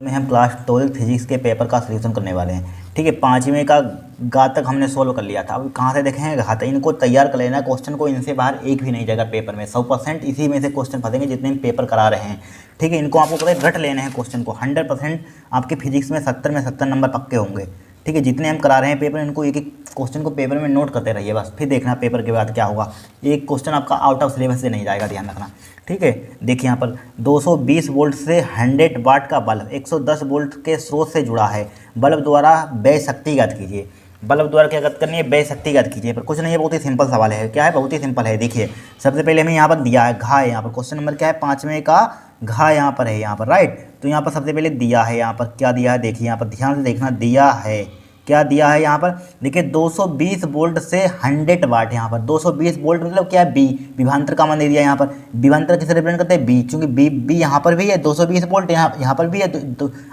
में हम class 12 physics के पेपर का सॉल्यूशन करने वाले हैं। ठीक है, पाँचवें का घात तक हमने सोल्व कर लिया था। अब कहाँ से देखेंगे घात, इनको तैयार कर लेना क्वेश्चन को, इनसे बाहर एक भी नहीं जाएगा पेपर में। 100% इसी में से क्वेश्चन फंसेंगे जितने हम पेपर करा रहे हैं। ठीक है, इनको आपको पता है रट लेने हैं क्वेश्चन को। 100% आपके फिजिक्स में 70 नंबर पक्के होंगे। ठीक है, जितने हम करा रहे हैं पेपर, इनको एक एक क्वेश्चन को पेपर में नोट करते रहिए बस, फिर देखना पेपर के बाद क्या होगा। एक क्वेश्चन आपका आउट ऑफ सिलेबस से नहीं जाएगा, ध्यान रखना। ठीक है, देखिए यहाँ पर 220 वोल्ट से 100 वाट का बल्ब 110 वोल्ट के स्रोत से जुड़ा है। बल्ब द्वारा व्यय शक्ति ज्ञात कीजिए। बल्ब द्वारा क्या ज्ञात करनी है? व्यय शक्ति ज्ञात कीजिए। पर कुछ नहीं है, बहुत ही सिंपल सवाल है। क्या है? बहुत ही सिंपल है। देखिए सबसे पहले हमें यहाँ पर दिया है घा है, यहाँ पर क्वेश्चन नंबर क्या है? पाँचवें का घा यहाँ पर है, यहाँ पर राइट। तो यहाँ पर सबसे पहले दिया है, यहाँ पर क्या दिया है देखिए, यहाँ पर ध्यान से देखना, दिया है क्या दिया है यहाँ पर। देखिए 220 वोल्ट से 100 वाट, यहाँ पर 220 वोल्ट मतलब क्या है? बी, विभवांतर का मान दे दिया यहाँ पर। विभवांतर किसे रिप्रेजेंट करते हैं? बी, चूंकि बी यहाँ पर भी है, 220 वोल्ट यहाँ पर भी है,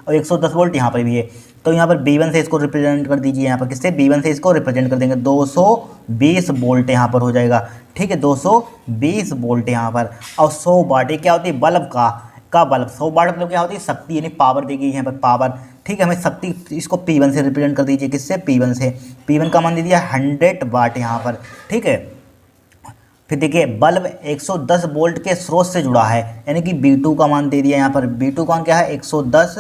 और 110 वोल्ट यहाँ पर भी है। तो यहाँ पर B1 से इसको रिप्रेजेंट कर दीजिए, यहाँ पर किससे? B1 से इसको रिप्रेजेंट कर देंगे। 220 वोल्ट यहाँ पर हो जाएगा। ठीक है, 220 वोल्ट यहाँ पर, और 100 वाट ये क्या होती है? बल्ब का बल्ब। 100 वाट मतलब क्या होती है? शक्ति, यानी पावर दी गई यहाँ पर, पावर। ठीक है, हमें शक्ति, इसको P1 से रिप्रेजेंट कर दीजिए। किससे? P1 से। P1 का मान दे दिया 100 वाट यहाँ पर। ठीक है, फिर देखिए बल्ब 110 वोल्ट के स्रोत से जुड़ा है, यानी कि B2 का मान दे दिया यहाँ पर। B2 का मान क्या है? 110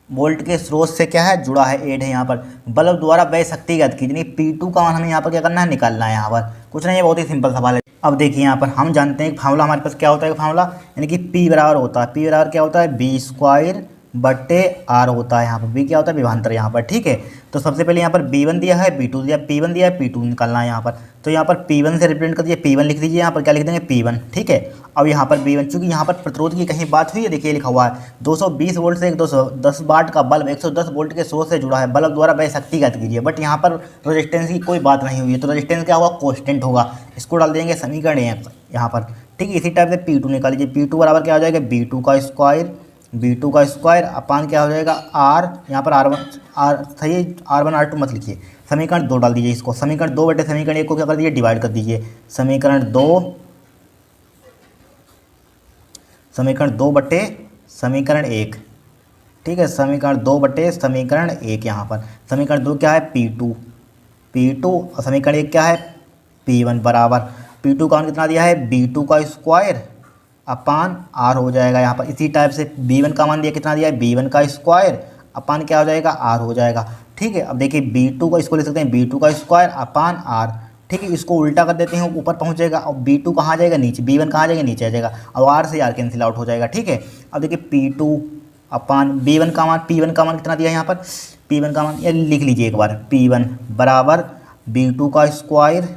वोल्ट के स्रोत से क्या है? जुड़ा है, ऐड है यहाँ पर। बल्ब द्वारा व्यय शक्ति ज्ञात कीजिए, यानी P2 का मान हमें यहाँ पर क्या करना है? निकालना है यहाँ पर। कुछ नहीं है, बहुत ही सिंपल सवाल है। अब देखिए यहाँ पर हम जानते हैं फार्मूला हमारे पास क्या होता है, फार्मूला यानी कि P बराबर होता है, P बराबर क्या होता है? B स्क्वायर बट्टे R होता है। यहाँ पर B क्या होता है? विभवांतर यहाँ पर। ठीक है, तो सबसे पहले यहाँ पर B1 दिया है, B2 दिया, P1 दिया है, P2 निकालना है यहाँ पर। तो यहाँ पर P1 से रिप्रेजेंट कर दिए, P1 लिख दीजिए, यहाँ पर क्या लिख देंगे? P1। ठीक है, अब यहाँ पर B1, चूंकि यहाँ पर प्रतिरोध की कहीं बात हुई है, देखिए लिखा हुआ है 220 वोल्ट से 210 वाट का बल्ब 110 वोल्ट के स्रोत से जुड़ा है, बल्ब द्वारा व्यय शक्ति ज्ञात कीजिए। बट यहाँ पर रेजिस्टेंस की कोई बात नहीं हुई है, तो रेजिस्टेंस क्या होगा? कांस्टेंट होगा। इसको डाल देंगे समीकरण यहाँ पर। ठीक है, इसी टाइप से P2 निकाल लीजिए। P2 बराबर क्या हो जाएगा? B2 का स्क्वायर अपान क्या हो जाएगा? R, यहाँ पर R सही है, R1 R2 मत लिखिए, समीकरण 2 डाल दीजिए। इसको समीकरण 2 बटे समीकरण 1 को क्या कर दीजिए? डिवाइड कर दीजिए। समीकरण 2 बटे समीकरण 1। ठीक है, समीकरण 2 बटे समीकरण 1 यहाँ पर। समीकरण 2 क्या है? P2 और समीकरण 1 क्या है? P1 बराबर P2 का मान कितना दिया है? B2 का स्क्वायर अपान R हो जाएगा यहाँ पर। इसी टाइप से B1 का मान दिया, कितना दिया है? B1 का स्क्वायर अपान क्या हो जाएगा? R हो जाएगा। ठीक है, अब देखिए B2 को इसको लिख सकते हैं B2 का स्क्वायर अपान R। ठीक है, इसको उल्टा कर देते हैं, ऊपर पहुंच जाएगा, और B2 कहाँ जाएगा? नीचे। B1 कहाँ जाएगा? नीचे आ जाएगा, और R से R कैंसिल आउट हो जाएगा। ठीक है, अब देखिए P2 अपान P1 का मान कितना दिया है यहाँ पर? P1 का मान ये लिख लीजिए एक बार, P1 बराबर B2 का स्क्वायर।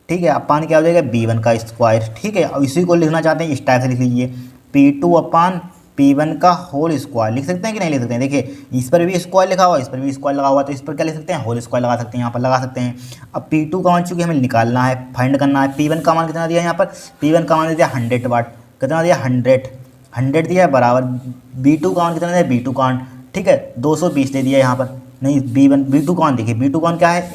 ठीक है, अपान क्या हो जाएगा? B1 का स्क्वायर। ठीक है, अब इसी को लिखना चाहते हैं इस टाइप से लिख लीजिए, P2 अपान P1 का होल स्क्वायर। लिख सकते हैं कि नहीं लिख सकते हैं? देखिए इस पर भी स्क्वायर लिखा हुआ है, इस पर भी स्क्वायर लगा हुआ है, तो इस पर क्या लिख सकते हैं? होल स्क्वायर लगा सकते हैं, यहाँ पर लगा सकते हैं। अब P2 का मान चूँकि हमें निकालना है, फाइंड करना है। P1 का मान कितना दिया यहाँ पर? P1 का मान दिया 100 वाट। कितना दिया? 100 दिया है, बराबर B2 का मान कितना दिया? B2 का मान ठीक है 220 दे दिया यहाँ पर। नहीं, B2 का मान देखिए, B2 का मान क्या है?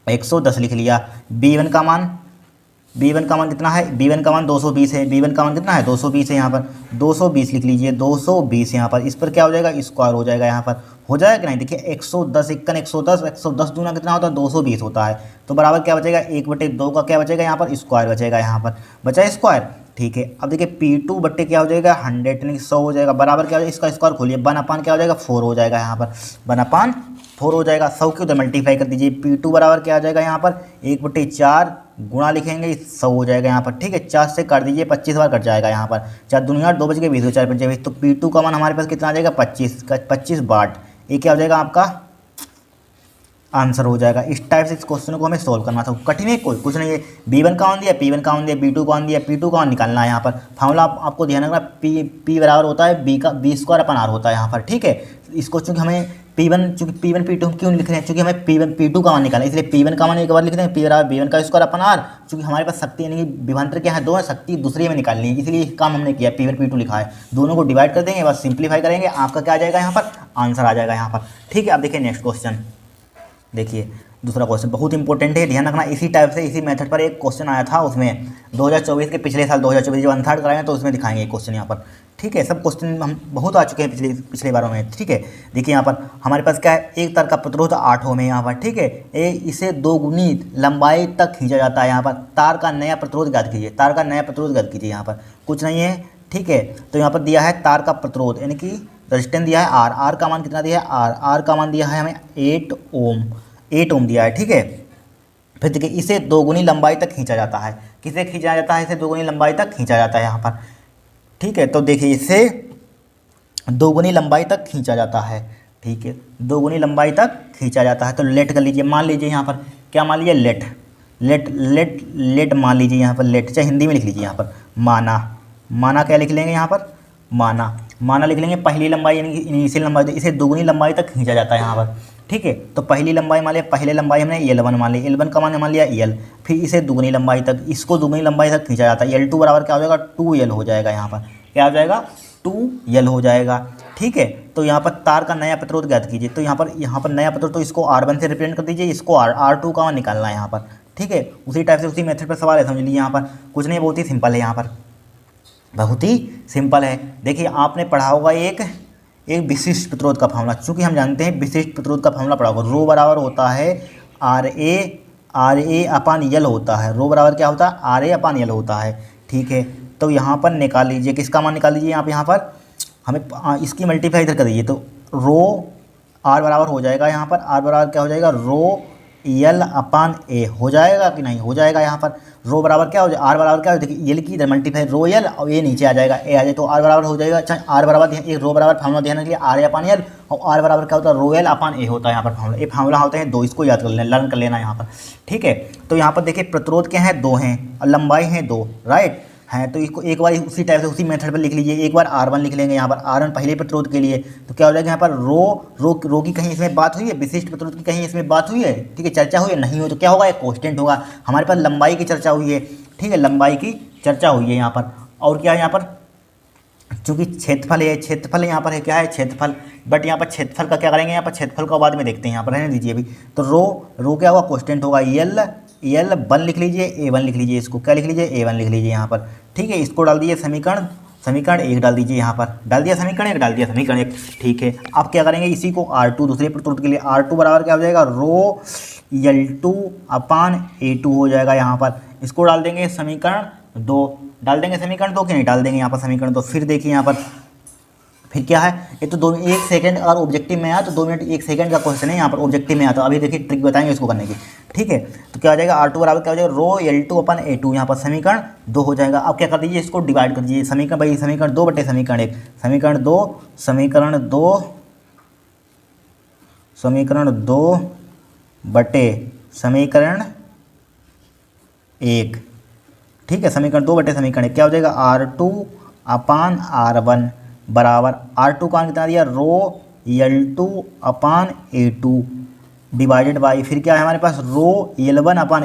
110 लिख लिया। B1 का मान कितना है? B1 का मान 220 है। B1 का मान कितना है? 220 है, यहाँ पर 220 लिख लीजिए। 220 यहाँ पर, इस पर क्या हो जाएगा? स्क्वायर हो जाएगा यहाँ पर। हो जाएगा कि नहीं? देखिए 110 इक्कन 110 दूना कितना होता है? 220 होता है। तो बराबर क्या बचेगा? 1/2 का क्या बचेगा यहाँ पर? स्क्वायर बचेगा, यहाँ पर बचा स्क्वायर। ठीक है, अब देखिए P2 बट्टे क्या हो जाएगा? 100 यानी 100 हो जाएगा, बराबर क्या हो जाएगा? इसका स्क्वायर खोलिए, 1 अपान क्या हो जाएगा? 4 हो जाएगा यहाँ पर, 1 अपान 4 हो जाएगा। 100 के उधर मल्टीप्लाई कर दीजिए। P2 बराबर क्या आ जाएगा यहाँ पर? 1/4 गुणा लिखेंगे, 100 हो जाएगा यहाँ पर। ठीक है, 4 से काट दीजिए, 25 बार कट जाएगा यहाँ पर। 4 दूनी 8, 2 बज के 20, 4 पंजे 20। तो P2 का मान हमारे पास कितना आ जाएगा? 25 वाट। ये क्या हो जाएगा? आपका आंसर हो जाएगा। इस टाइप से इस क्वेश्चन को हमें सोल्व करना था। कठिन है कोई कुछ नहीं है। B1 का मान दिया, P1 का मान दिया, B2 का मान दिया, P2 का मान निकालना है यहाँ पर। फार्मूला आपको ध्यान रखना, P बराबर होता है B स्क्वायर अपन R होता है यहाँ पर। ठीक है, इसको चूँकि हमें चूँकि P1 P2 क्यों लिख रहे हैं? चूँकि हमें P2 का मान निकालना है, इसलिए P1 का मान एक बार लिख रहे हैं, P बराबर B1 का स्क्वायर अपन R। चूँकि हमारे पास शक्ति यानी कि विभवांतर क्या है? 2 है, शक्ति दूसरी में निकालनी है, इसलिए काम हमने किया। P1 P2 लिखा है, दोनों को डिवाइड कर देंगे, बस सिंप्लीफाई करेंगे, आपका क्या आ जाएगा यहाँ पर? आंसर आ जाएगा यहाँ पर। ठीक है, अब देखिए नेक्स्ट क्वेश्चन। देखिए दूसरा क्वेश्चन बहुत इंपॉर्टेंट है, ध्यान रखना। इसी टाइप से इसी मेथड पर एक क्वेश्चन आया था, उसमें 2024 के पिछले साल 2024 जो अनथर्ड कराए हैं तो उसमें दिखाएंगे क्वेश्चन यहाँ पर, ठीक है। सब क्वेश्चन हम बहुत आ चुके हैं पिछले बारों में, ठीक है। देखिए यहाँ पर हमारे पास क्या है, एक तार का प्रतिरोध 8 ओम है यहाँ पर, ठीक है। इसे 2 गुनी लंबाई तक खींचा जाता है। यहाँ पर तार का नया प्रतिरोध ज्ञात कीजिए, तार का नया प्रतिरोध ज्ञात कीजिए। यहाँ पर कुछ नहीं है, ठीक है। तो यहाँ पर दिया है तार का प्रतिरोध यानी कि रेजिस्टेंस दिया है आर, आर का मान कितना दिया है, आर का मान दिया है हमें 8 ओम दिया है, ठीक है। फिर देखिए इसे 2 गुनी लंबाई तक खींचा जाता है। किसे खींचा जाता है, इसे 2 गुनी लंबाई तक खींचा जाता है यहाँ पर, ठीक है। तो देखिए इसे 2 गुनी लंबाई तक खींचा जाता है, ठीक है। 2 गुनी लंबाई तक खींचा जाता है। तो लेट कर लीजिए, मान लीजिए यहाँ पर क्या मान लीजिए, लेट लेट लेट लेट मान लीजिए यहाँ पर, लेट चाहे हिंदी में लिख लीजिए यहाँ पर। माना क्या लिख लेंगे यहाँ पर, माना लिख लेंगे पहली लंबाई यानी कि इनिशियल लंबाई, तो इसे 2 गुनी लंबाई तक खींचा जाता है यहाँ पर, ठीक है। तो पहली लंबाई मान लिया, पहले लंबाई हमने L1 मान लिया, L1 का मान मान लिया L, फिर इसे 2 गुनी लंबाई तक, इसको 2 गुनी लंबाई तक खींचा जाता है। L2 बराबर क्या हो जाएगा, 2L हो जाएगा यहाँ पर, क्या हो जाएगा, 2L हो जाएगा, ठीक है। तो यहाँ पर तार का नया प्रतिरोध ज्ञात कीजिए। तो यहाँ पर नया प्रतिरोध, तो इसको R1 से रिप्रेजेंट कर दीजिए, इसको R2 का मान निकालना है यहाँ पर, ठीक है। उसी टाइप से उसी मेथड पर सवाल है, समझ लीजिए। यहाँ पर कुछ नहीं, बहुत ही सिंपल है, यहाँ पर बहुत ही सिंपल है। देखिए आपने पढ़ा होगा एक विशिष्ट प्रतिरोध का फार्मूला, चूँकि हम जानते हैं विशिष्ट प्रतिरोध का फार्मूला पढ़ा होगा, रो बराबर होता है RA अपान L होता है। रो बराबर क्या होता है, RA अपान L होता है, ठीक है। तो यहाँ पर निकाल लीजिए, किसका मान निकाल लीजिए, यहाँ पर हमें इसकी मल्टीप्लाई इधर कर दीजिए। तो रो R बराबर हो जाएगा, यहाँ पर R बराबर क्या हो जाएगा, रो L अपान A हो जाएगा कि नहीं हो जाएगा। यहाँ पर रो बराबर क्या हो जाए, R बराबर क्या हो, देखिए L की इधर मल्टीप्लाई, रो L और A नीचे आ जाएगा, A आ जाए तो R बराबर हो जाएगा। अच्छा R बराबर, एक रो बराबर फार्मूला ध्यान रखिए, RA अपान L, और R बराबर क्या होता है, रो L अपान A होता है यहाँ पर फार्मूला। ये फार्मूला होते हैं 2, इसको याद कर लेना, लर्न कर लेना यहाँ पर, ठीक है। तो यहाँ पर देखिए प्रतिरोध क्या है, 2 हैं और लंबाई है 2, राइट है। तो इसको एक बार उसी टाइप से उसी मेथड पर लिख लीजिए। एक बार R1 लिख लेंगे यहाँ पर, R1 पहले प्रतिरोध के लिए, तो क्या हो जाएगा यहाँ पर रो की कहीं इसमें बात हुई है, विशिष्ट प्रतिरोध की कहीं इसमें बात हुई है, ठीक है, चर्चा हुई है, नहीं हो तो क्या होगा, एक कांस्टेंट होगा। हमारे पास लंबाई की चर्चा हुई है, ठीक है, लंबाई की चर्चा हुई है यहाँ पर। और क्या है यहाँ पर, चूँकि क्षेत्रफल है, क्षेत्रफल यहाँ पर है, क्या है, क्षेत्रफल। बट यहाँ पर क्षेत्रफल का क्या करेंगे, यहाँ पर क्षेत्रफल का बाद में देखते हैं, यहाँ पर रहने दीजिए अभी। तो रो क्या होगा, कांस्टेंट होगा, L1 लिख लीजिए, A1 लिख लीजिए, इसको क्या लिख लीजिए, A1 लिख लीजिए यहाँ पर, ठीक है। इसको डाल दीजिए समीकरण 1 डाल दीजिए यहाँ पर, डाल दिया समीकरण 1, ठीक है। अब क्या करेंगे, इसी को R2 दूसरे प्रतिरोध के लिए, R2 बराबर क्या हो जाएगा, रो L2 अपान A2 हो जाएगा यहाँ पर। इसको डाल देंगे समीकरण 2, डाल देंगे समीकरण 2 कि नहीं डाल देंगे यहाँ पर समीकरण 2। फिर देखिए यहाँ पर फिर क्या है, ये तो 1 सेकंड अगर ऑब्जेक्टिव में आया तो 2 मिनट 1 सेकंड का क्वेश्चन है, यहाँ पर ऑब्जेक्टिव में आता। अभी देखिए ट्रिक बताएंगे इसको करने की, ठीक है। तो क्या हो जाएगा, R2 बराबर क्या हो जाएगा, रो L2 अपन A2, यहाँ पर समीकरण 2 हो जाएगा। अब क्या कर दीजिए, इसको डिवाइड कर दीजिए, समीकरण 2 बटे समीकरण 1, समीकरण 2 बटे समीकरण 1, ठीक है। समीकरण 2 बटे समीकरण 1 क्या हो जाएगा, R2 अपान R1 बराबर, R2 का कितना दिया, रो L2 upon A2 divided by, फिर क्या है हमारे पास, रो L1 अपान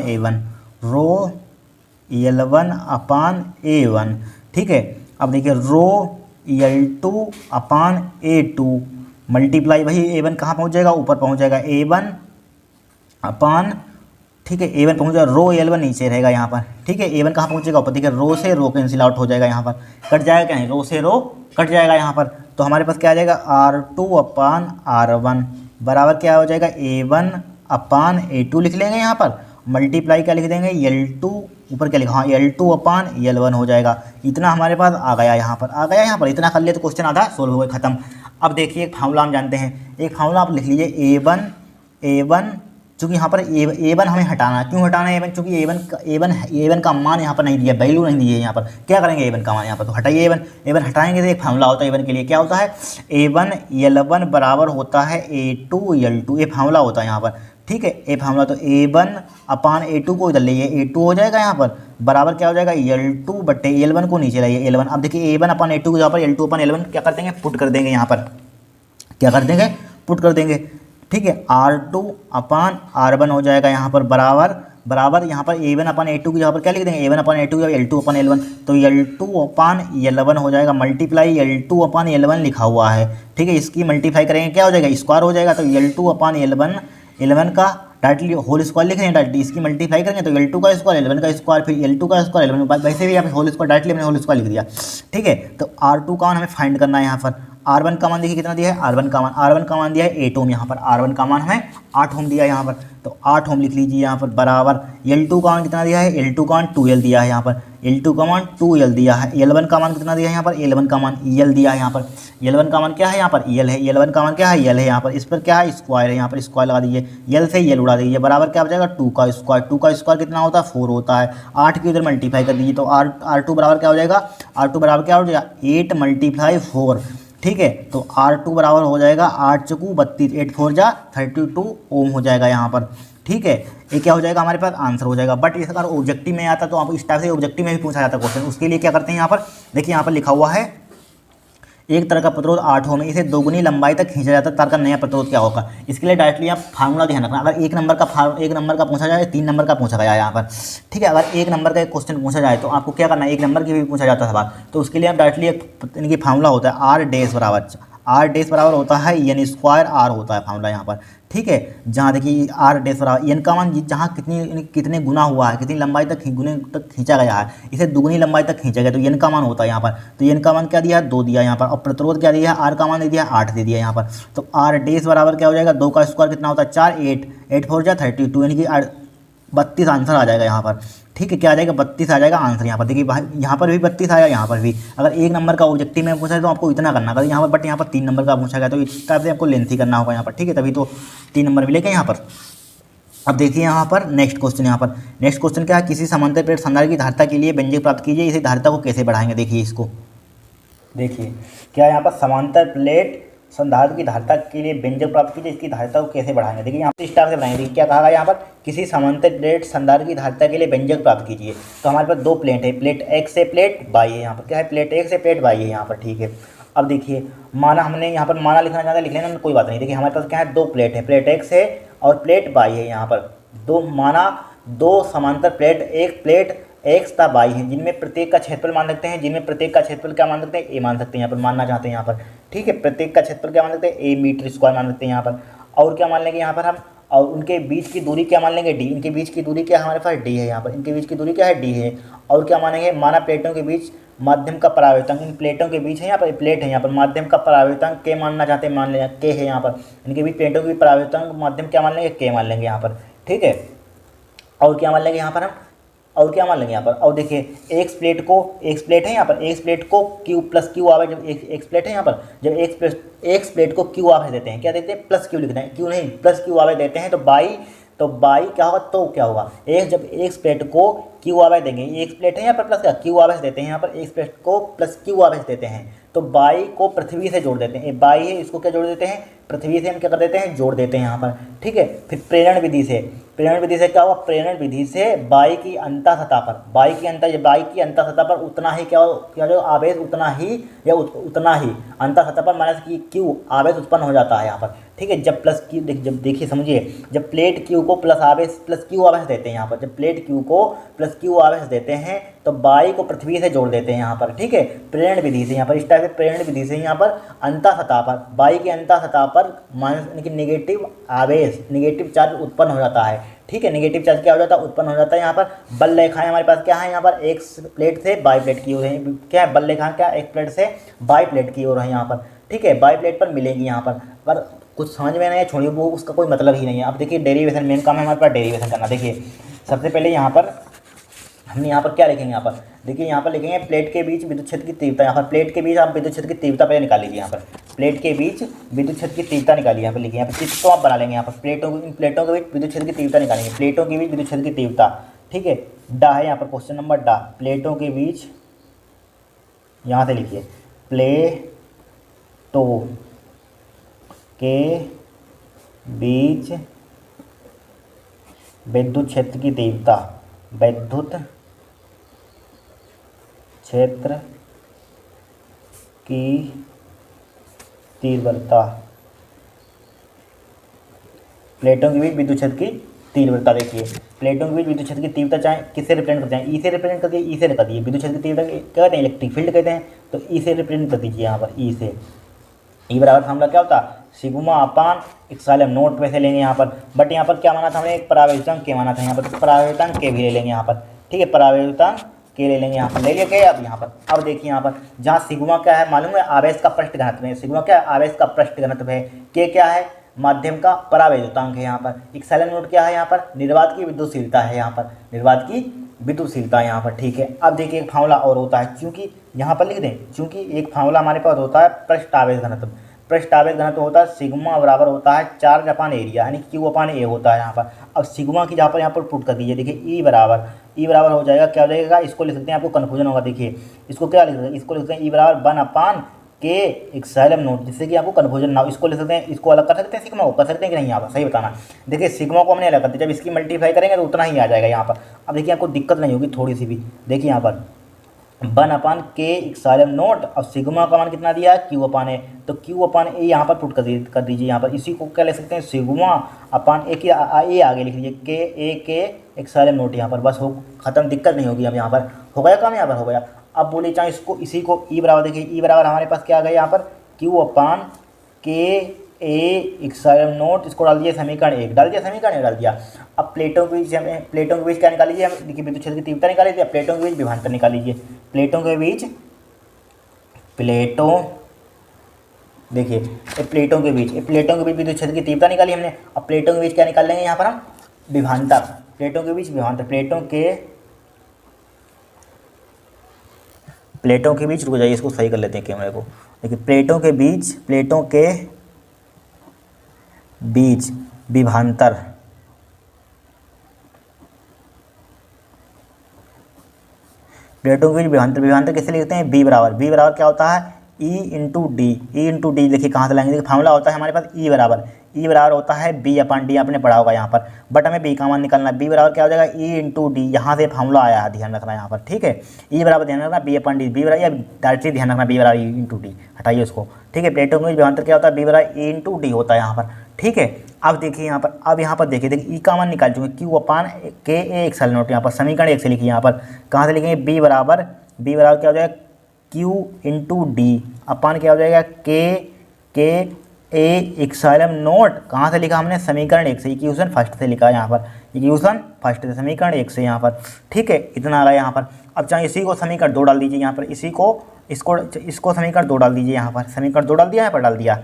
A1, ठीक है। अब देखिए रो L2 अपान A2 मल्टीप्लाई, वही A1 कहाँ पहुँच जाएगा, ऊपर पहुँच जाएगा, A1 अपान, ठीक है, A1 पहुँच जाएगा, रो L1 नीचे रहेगा यहाँ पर, ठीक है। A1 कहाँ पहुँचेगा, ऊपर, देखिए रो से रो कैंसिल आउट हो जाएगा यहाँ पर, कट जाएगा क्या नहीं, रो से रो कट जाएगा यहाँ पर। तो हमारे पास क्या आ जाएगा, R2 अपान R1 बराबर क्या हो जाएगा, A1 अपान A2 लिख लेंगे यहाँ पर, मल्टीप्लाई क्या लिख देंगे, L2 ऊपर क्या लिखा, हाँ L2 अपान L1 हो जाएगा। इतना हमारे पास आ गया यहाँ पर, इतना कर लिए तो क्वेश्चन आधा सोल्व हो गया, खत्म। अब देखिए एक फार्मूला हम जानते हैं, एक फार्मूला आप लिख लीजिए, A1 चूँकि यहाँ पर A1 हमें हटाना है, क्यों हटाना है A1, चूँकि A1 का मान यहाँ पर नहीं दिया, वैल्यू नहीं दी है यहाँ पर, क्या करेंगे A1 का मान यहाँ पर, तो हटाइए A1 हटाएंगे तो एक फार्मूला होता है A1 के लिए, क्या होता है, A1 L1 बराबर होता है A2 L2, ये फार्मूला होता है यहाँ पर, ठीक है, ये फार्मूला। तो A1 अपान A2 को इधर लाइए, A2 हो जाएगा यहाँ पर, बराबर क्या हो जाएगा, L2 बटे L1 को नीचे लाइए, L1। अब देखिए A1 अपान A2 को यहाँ पर L2 अपान L1 क्या कर देंगे, पुट कर देंगे यहाँ पर, क्या कर देंगे, पुट कर देंगे, ठीक है। R2 अपान R1 हो जाएगा यहाँ पर, बराबर यहाँ पर A1 अपान A2 की यहाँ पर क्या लिख देंगे, A1 अपान A2 या L2 अपान L1, तो L2 अपान L1 हो जाएगा, मल्टीप्लाई L2 अपान L1 लिखा हुआ है, ठीक है। इसकी मल्टीप्लाई करेंगे क्या हो जाएगा, स्क्वायर हो जाएगा, तो L2 अपान L1 का डायरेक्टली होल स्क्वायर लिख रहे हैं, डायरेक्टली इसकी मल्टीप्लाई करेंगे तो L2 का स्क्वायर L1 का स्क्वायर, फिर L2 का स्क्वायर L1, वैसे भी यहाँ पे होल स्क्वायर डायरेक्टली मैंने होल स्क्वायर लिख दिया। ठीक है, तो R2 का मान हमें फाइंड करना है यहाँ पर। R1 का मान देखिए कितना दिया है, R1 का मान दिया है 8 ओम, यहाँ पर R1 का मान हमें 8 ओम दिया है यहाँ पर, तो 8 ओम लिख लीजिए यहाँ पर बराबर। L2 का मान कितना दिया है, L2 का मान 2L दिया है यहाँ पर, L2 का मान 2L दिया है। L1 का मान कितना दिया है यहाँ पर, L1 का मान EL दिया है यहाँ पर, L1 का मान क्या है यहाँ पर EL है, L1 का मान क्या है EL है यहाँ पर, इस पर क्या है स्क्वायर है यहाँ पर, स्क्वायर लगा दीजिए, L से EL उड़ा दीजिए, बराबर क्या हो जाएगा 2 का स्क्वायर, 2 का स्क्वायर कितना होता है 4 होता है, 8 की उधर मल्टीप्लाई कर दीजिए तो R2 बराबर क्या हो जाएगा, R2 बराबर क्या हो जाएगा 8 × 4। ठीक है, तो R2 बराबर हो जाएगा 8 चौकू 32, 8 4 जा 32 ओम हो जाएगा यहाँ पर। ठीक है, ये क्या हो जाएगा हमारे पास आंसर हो जाएगा। बट इस अगर ऑब्जेक्टिव में आता तो आप इस टाइप से ऑब्जेक्टिव में भी पूछा जाता क्वेश्चन, उसके लिए क्या करते हैं यहाँ पर देखिए, यहाँ पर लिखा हुआ है एक तार का प्रतिरोध 8 ओम है, इसे दोगुनी लंबाई तक खींचा जाता है, तार का नया प्रतिरोध क्या होगा। इसके लिए डायरेक्टली आप फार्मूला ध्यान रखना, अगर एक नंबर का पूछा जाए, 3 नंबर का पूछा गया यहाँ पर। ठीक है, अगर 1 नंबर का एक क्वेश्चन पूछा जाए तो आपको क्या करना है, 1 नंबर की भी पूछा जाता है सवाल, तो उसके लिए आप डायरेक्टली एक इनकी फार्मूला होता है R डैश बराबर होता है N स्क्वायर R होता है फार्मूला यहाँ पर। ठीक है, जहाँ देखिए R डैश बराबर N का मान जहाँ कितने गुना हुआ है, कितनी लंबाई तक खींचा गया है, इसे दुगनी लंबाई तक खींचा गया तो N का मान होता है यहाँ पर। तो N का मान क्या दिया है 2 दिया यहाँ पर, और प्रतिरोध क्या दिया है R का मान दे दिया है 8 दे दिया यहाँ पर। तो R डैश बराबर क्या हो जाएगा, 2 का स्क्वायर कितना होता है 4, 8 4 जा 32, यानी कि 32 आंसर आ जाएगा यहाँ पर। ठीक है, क्या आ जाएगा 32 आ जाएगा आंसर यहाँ पर। देखिए यहाँ पर भी 32 आया, यहाँ पर भी। अगर 1 नंबर का ऑब्जेक्टिव में पूछा है तो आपको इतना करना, अगर यहाँ पर बट यहाँ पर 3 नंबर का पूछा गया तो इस टाइप से आपको लेंथी करना होगा यहाँ पर। ठीक है, तभी तो 3 नंबर मिलेगा यहाँ पर। अब देखिए यहाँ पर नेक्स्ट क्वेश्चन क्या है, किसी समांतर प्लेट संधारित्र की धारिता के लिए व्यंजक प्राप्त कीजिए, इसे धारिता को कैसे बढ़ाएंगे। देखिए इसको, देखिए क्या यहाँ पर समांतर प्लेट संधारित्र की धारिता के लिए व्यंजक प्राप्त कीजिए, इसकी धारिता को कैसे बढ़ाएंगे। देखिए यहाँ पर स्टार से बढ़ाएंगे। देखिए क्या कहा गया यहाँ पर, किसी समांतर प्लेट संधारित्र की धारिता के लिए व्यंजक प्राप्त कीजिए। तो हमारे पास 2 प्लेट है, प्लेट X से प्लेट Y है यहाँ पर, क्या है प्लेट X से प्लेट Y है यहाँ पर। ठीक है, अब देखिए माना हमने यहाँ पर माना लिखना चाहता है, लिख लेना कोई बात नहीं। देखिए हमारे पास क्या है 2 प्लेट है, प्लेट X है और प्लेट Y है यहाँ पर। 2 समांतर प्लेट, एक प्लेट X तथा Y है, जिनमें प्रत्येक का क्षेत्रफल मान सकते हैं, क्या मान सकते हैं A मान सकते हैं यहाँ पर, मानना चाहते हैं यहाँ पर। ठीक है, प्रत्येक का क्षेत्रफल क्या मान सकते हैं A मीटर स्क्वायर मान सकते हैं यहाँ पर। और क्या मान लेंगे यहाँ पर हम, और उनके बीच की दूरी क्या मान लेंगे D, इनके बीच की दूरी क्या हमारे पास D है यहाँ पर, इनके बीच की दूरी क्या है D है। और क्या मानेंगे, माना प्लेटों के बीच माध्यम का परावर्तन, इन प्लेटों के बीच है यहाँ पर, प्लेट है यहाँ पर, माध्यम का परावर्तन K मानना चाहते हैं, मान लें K है यहाँ पर, इनके बीच प्लेटों के बीच परावर्तन माध्यम क्या मान लेंगे K मान लेंगे यहाँ पर। ठीक है, और क्या मान लेंगे यहाँ पर हम, और क्या मान लेंगे यहाँ पर, और देखिए एक प्लेट है यहाँ पर, एक प्लेट को Q प्लस Q आवे, जब एक प्लेट है यहाँ पर, जब एक प्लेट को Q आवे देते हैं, क्या देते हैं प्लस Q लिखते हैं, Q नहीं प्लस Q आवे देते हैं, तो बाई क्या होगा, तो क्या होगा जब एक प्लेट को Q आवेश देंगे, एक प्लेट है यहाँ पर प्लस का Q आवेश देते हैं यहाँ पर, एक प्लेट को प्लस Q आवेश देते हैं, तो बाई को पृथ्वी से जोड़ देते हैं, बाई है इसको क्या जोड़ देते हैं, पृथ्वी से हम क्या कर देते हैं, जोड़ देते हैं यहाँ पर। ठीक है, फिर प्रेरण विधि से क्या हुआ, प्रेरण विधि से बाई की अंतः सतह पर, बाई की अंतः सतह पर उतना ही क्या जो आवेश उतना ही अंतः सतह पर माइनस Q आवेश उत्पन्न हो जाता है यहाँ पर। ठीक है, जब प्लस Q जब देखिए समझिए, जब प्लेट Q को प्लस Q आवेश देते हैं यहाँ पर, जब प्लेट Q को प्लस Q आवेश देते हैं तो बाई को पृथ्वी से जोड़ देते हैं यहाँ पर। ठीक है, प्रेरण विधि से यहाँ पर, इस टाइप से प्रेरण विधि से यहाँ पर अंतः सतह पर, बाई की अंतः सतह पर माइनस यानी कि नेगेटिव आवेश, नेगेटिव चार्ज उत्पन्न हो जाता है। ठीक है, नेगेटिव चार्ज क्या हो जाता है, उत्पन्न हो जाता है। यहाँ पर बल रेखाएं हमारे पास क्या है, यहाँ पर एक प्लेट से बाई प्लेट की ओर है, क्या है बल रेखा, क्या एक प्लेट से बाई प्लेट की ओर है यहाँ पर। ठीक है, बाई प्लेट पर मिलेंगी यहाँ पर, अगर कुछ समझ में नहीं है छोड़िए, वो उसका कोई मतलब ही नहीं है। अब देखिए डेरिवेशन, मेन काम है हमारे पास डेरिवेशन करना। देखिए सबसे पहले यहाँ पर हमने यहाँ पर क्या लिखेंगे, यहाँ पर देखिए यहाँ पर लिखेंगे प्लेट के बीच विद्युत क्षेत्र की तीव्रता। यहाँ पर प्लेट के बीच आप विद्युत क्षेत्र की तीव्रता पहले निकाल लीजिए। यहाँ पर प्लेट के बीच विद्युत क्षेत्र की तीव्रता निकालिए, यहाँ पर लिखिए, यहाँ पर चित्र तो आप बना लेंगे। यहाँ पर प्लेटों के बीच विद्युत क्षेत्र की तीव्रता निकालेंगे, प्लेटों के बीच विद्युत क्षेत्र की तीव्रता। ठीक है, डा है यहाँ पर क्वेश्चन नंबर डा, प्लेटों के बीच, यहाँ से लिखिए प्लेटों के बीच विद्युत क्षेत्र की तीव्रता, विद्युत क्षेत्र की तीव्रता, प्लेटों के बीच विद्युत क्षेत्र की तीव्रता। देखिए प्लेटों के बीच विद्युत क्षेत्र की तीव्रता चाहे किससे रिप्रेजेंट करते हैं, ई से रिप्रेजेंट कर दिए, ई से कर दिए। विद्युत क्षेत्र की तीव्रता क्या कहते हैं, इलेक्ट्रिक फील्ड कहते हैं, तो ई से रिप्रेजेंट कर दीजिए यहाँ पर, ई से। ई बराबर फार्मूला क्या होता है, सिग्मा अपान इप्सिलॉन नोट वैसे लेंगे यहाँ पर, बट यहाँ पर क्या माना था हमने, एक परावर्तन के माना था यहाँ पर, तो परावर्तन के भी ले लेंगे यहाँ पर, ठीक है, परावर्तन के ले लेंगे यहाँ पर, ले लेके अब यहाँ पर, अब देखिए यहाँ पर जहाँ सिग्मा क्या है मालूम है, आवेश का पृष्ठ घनत्व है, सिग्मा क्या है, आवेश का पृष्ठ घनत्व है, के क्या है, माध्यम का परावैद्युतांक है यहाँ पर, इप्सिलॉन नोट क्या है यहाँ पर, निर्वात की विद्युतशीलता है यहाँ पर, निर्वात की विद्युतशीलता यहाँ पर, ठीक है। अब देखिए एक फार्मूला और होता है, क्योंकि यहाँ पर लिख दें, क्योंकि एक फार्मूला हमारे पास होता है पृष्ठ आवेश घनत्व, पृष्ठ आवेश घनत्व होता है सिग्मा बराबर होता है चार्ज अपान एरिया, यानी क्यू अपान ए होता है यहाँ पर। अब सिग्मा की जहाँ पर यहाँ पर पुट कर दीजिए, देखिए ई बराबर हो जाएगा, क्या हो जाएगा, इसको लिख सकते हैं, आपको कन्फ्यूजन होगा, देखिए इसको क्या लिख सकते हैं, इसको लिख सकते हैं ई बराबर 1 अपान के इप्सिलॉन नोट, जिससे कि आपको कन्फ्यूजन ना हो, इसको लिख सकते हैं, इसको अलग कर सकते हैं, सिग्मा को कर सकते हैं कि नहीं, यहाँ पर सही बताना। देखिए सिग्मा को हमने अलग कर दिया, जब इसकी मल्टीप्लाई करेंगे तो उतना ही आ जाएगा यहाँ पर। अब देखिए आपको दिक्कत नहीं होगी थोड़ी सी भी, देखिए यहाँ पर 1 अपान के इप्सिलॉन नोट और सिग्मा का मान कितना दिया है, क्यू अपान ए, तो क्यू अपान ए यहाँ पर पुट कर दीजिए यहाँ पर, इसी को क्या ले सकते हैं, सिग्मा अपान ए की ए आगे लिख लीजिए, के ए के इप्सिलॉन नोट यहाँ पर, बस हो खत्म, दिक्कत नहीं होगी। अब यहाँ पर हो गया काम, यहाँ पर हो गया। अब बोले चाहे इसको, इसी को ई बराबर, देखिए ई बराबर हमारे पास क्या आ गया यहाँ पर, क्यू अपान के ए इप्सिलॉन नोट, इसको डाल दिया समीकरण 1, डाल दिया समीकरण 1 डाल दिया। अब प्लेटों के बीच क्या निकाल लीजिए, हम देखिए विद्युत क्षेत्र की तीव्रता निकाल लीजिए, प्लेटों के बीच विभवांतर निकाल लीजिए, प्लेटों के बीच देखिए प्लेटों के बीच विद्युत क्षेत्र की तीव्रता निकाली हमने। अब प्लेटों के बीच क्या निकाल लेंगे यहाँ पर हम, विभवांतर, प्लेटों के बीच विभवांतर, प्लेटों के बीच, रुक जाइए इसको सही कर लेते हैं कैमरे को, देखिए प्लेटों के बीच विभवांतर, प्लेटों के बीच विभवांतर कैसे लिखते हैं, बी बराबर क्या होता है, ई इंटू डी, देखिए कहाँ से लाएंगे, देखिए फार्मूला होता है हमारे पास ई बराबर होता है बी अपान डी, आपने पढ़ा होगा यहाँ पर, बट हमें बी का मान निकालना है, बी बराबर क्या हो जाएगा, ई इंटू डी, यहाँ से फार्मूला आया है, ध्यान रखना यहाँ पर, ठीक है, ई बराबर ध्यान रखना, बी अपान डी, बी बराबर या डायरेक्टली ध्यान रखना, बी बराबर ई इंटू डी, हटाइए उसको, ठीक है। प्लेटों के बीच विभवांतर क्या होता है, बी बराबर ई इंटू डी होता है यहाँ पर, ठीक है। अब देखिए यहाँ पर, अब यहाँ पर देखिए ई का मान निकाल चुके, क्यू अपान के ए इप्सिलॉन नोट, यहाँ पर समीकरण 1 से लिखिए, यहाँ पर कहाँ से लिखेंगे, बी बराबर क्या हो जाएगा, क्यू इंटू डी अपान क्या हो जाएगा, के ए इप्सिलॉन नोट, कहाँ से लिखा हमने, समीकरण 1 से, इक्वेशन फर्स्ट से लिखा है यहाँ पर, इक्वेशन फर्स्ट से समीकरण 1 से यहाँ पर, ठीक है, इतना आ रहा है यहाँ पर। अब चाहे इसी को समीकरण 2 डाल दीजिए यहाँ पर, इसको समीकरण 2 डाल दीजिए यहाँ पर, समीकरण 2 डाल दिया, यहाँ पर डाल दिया,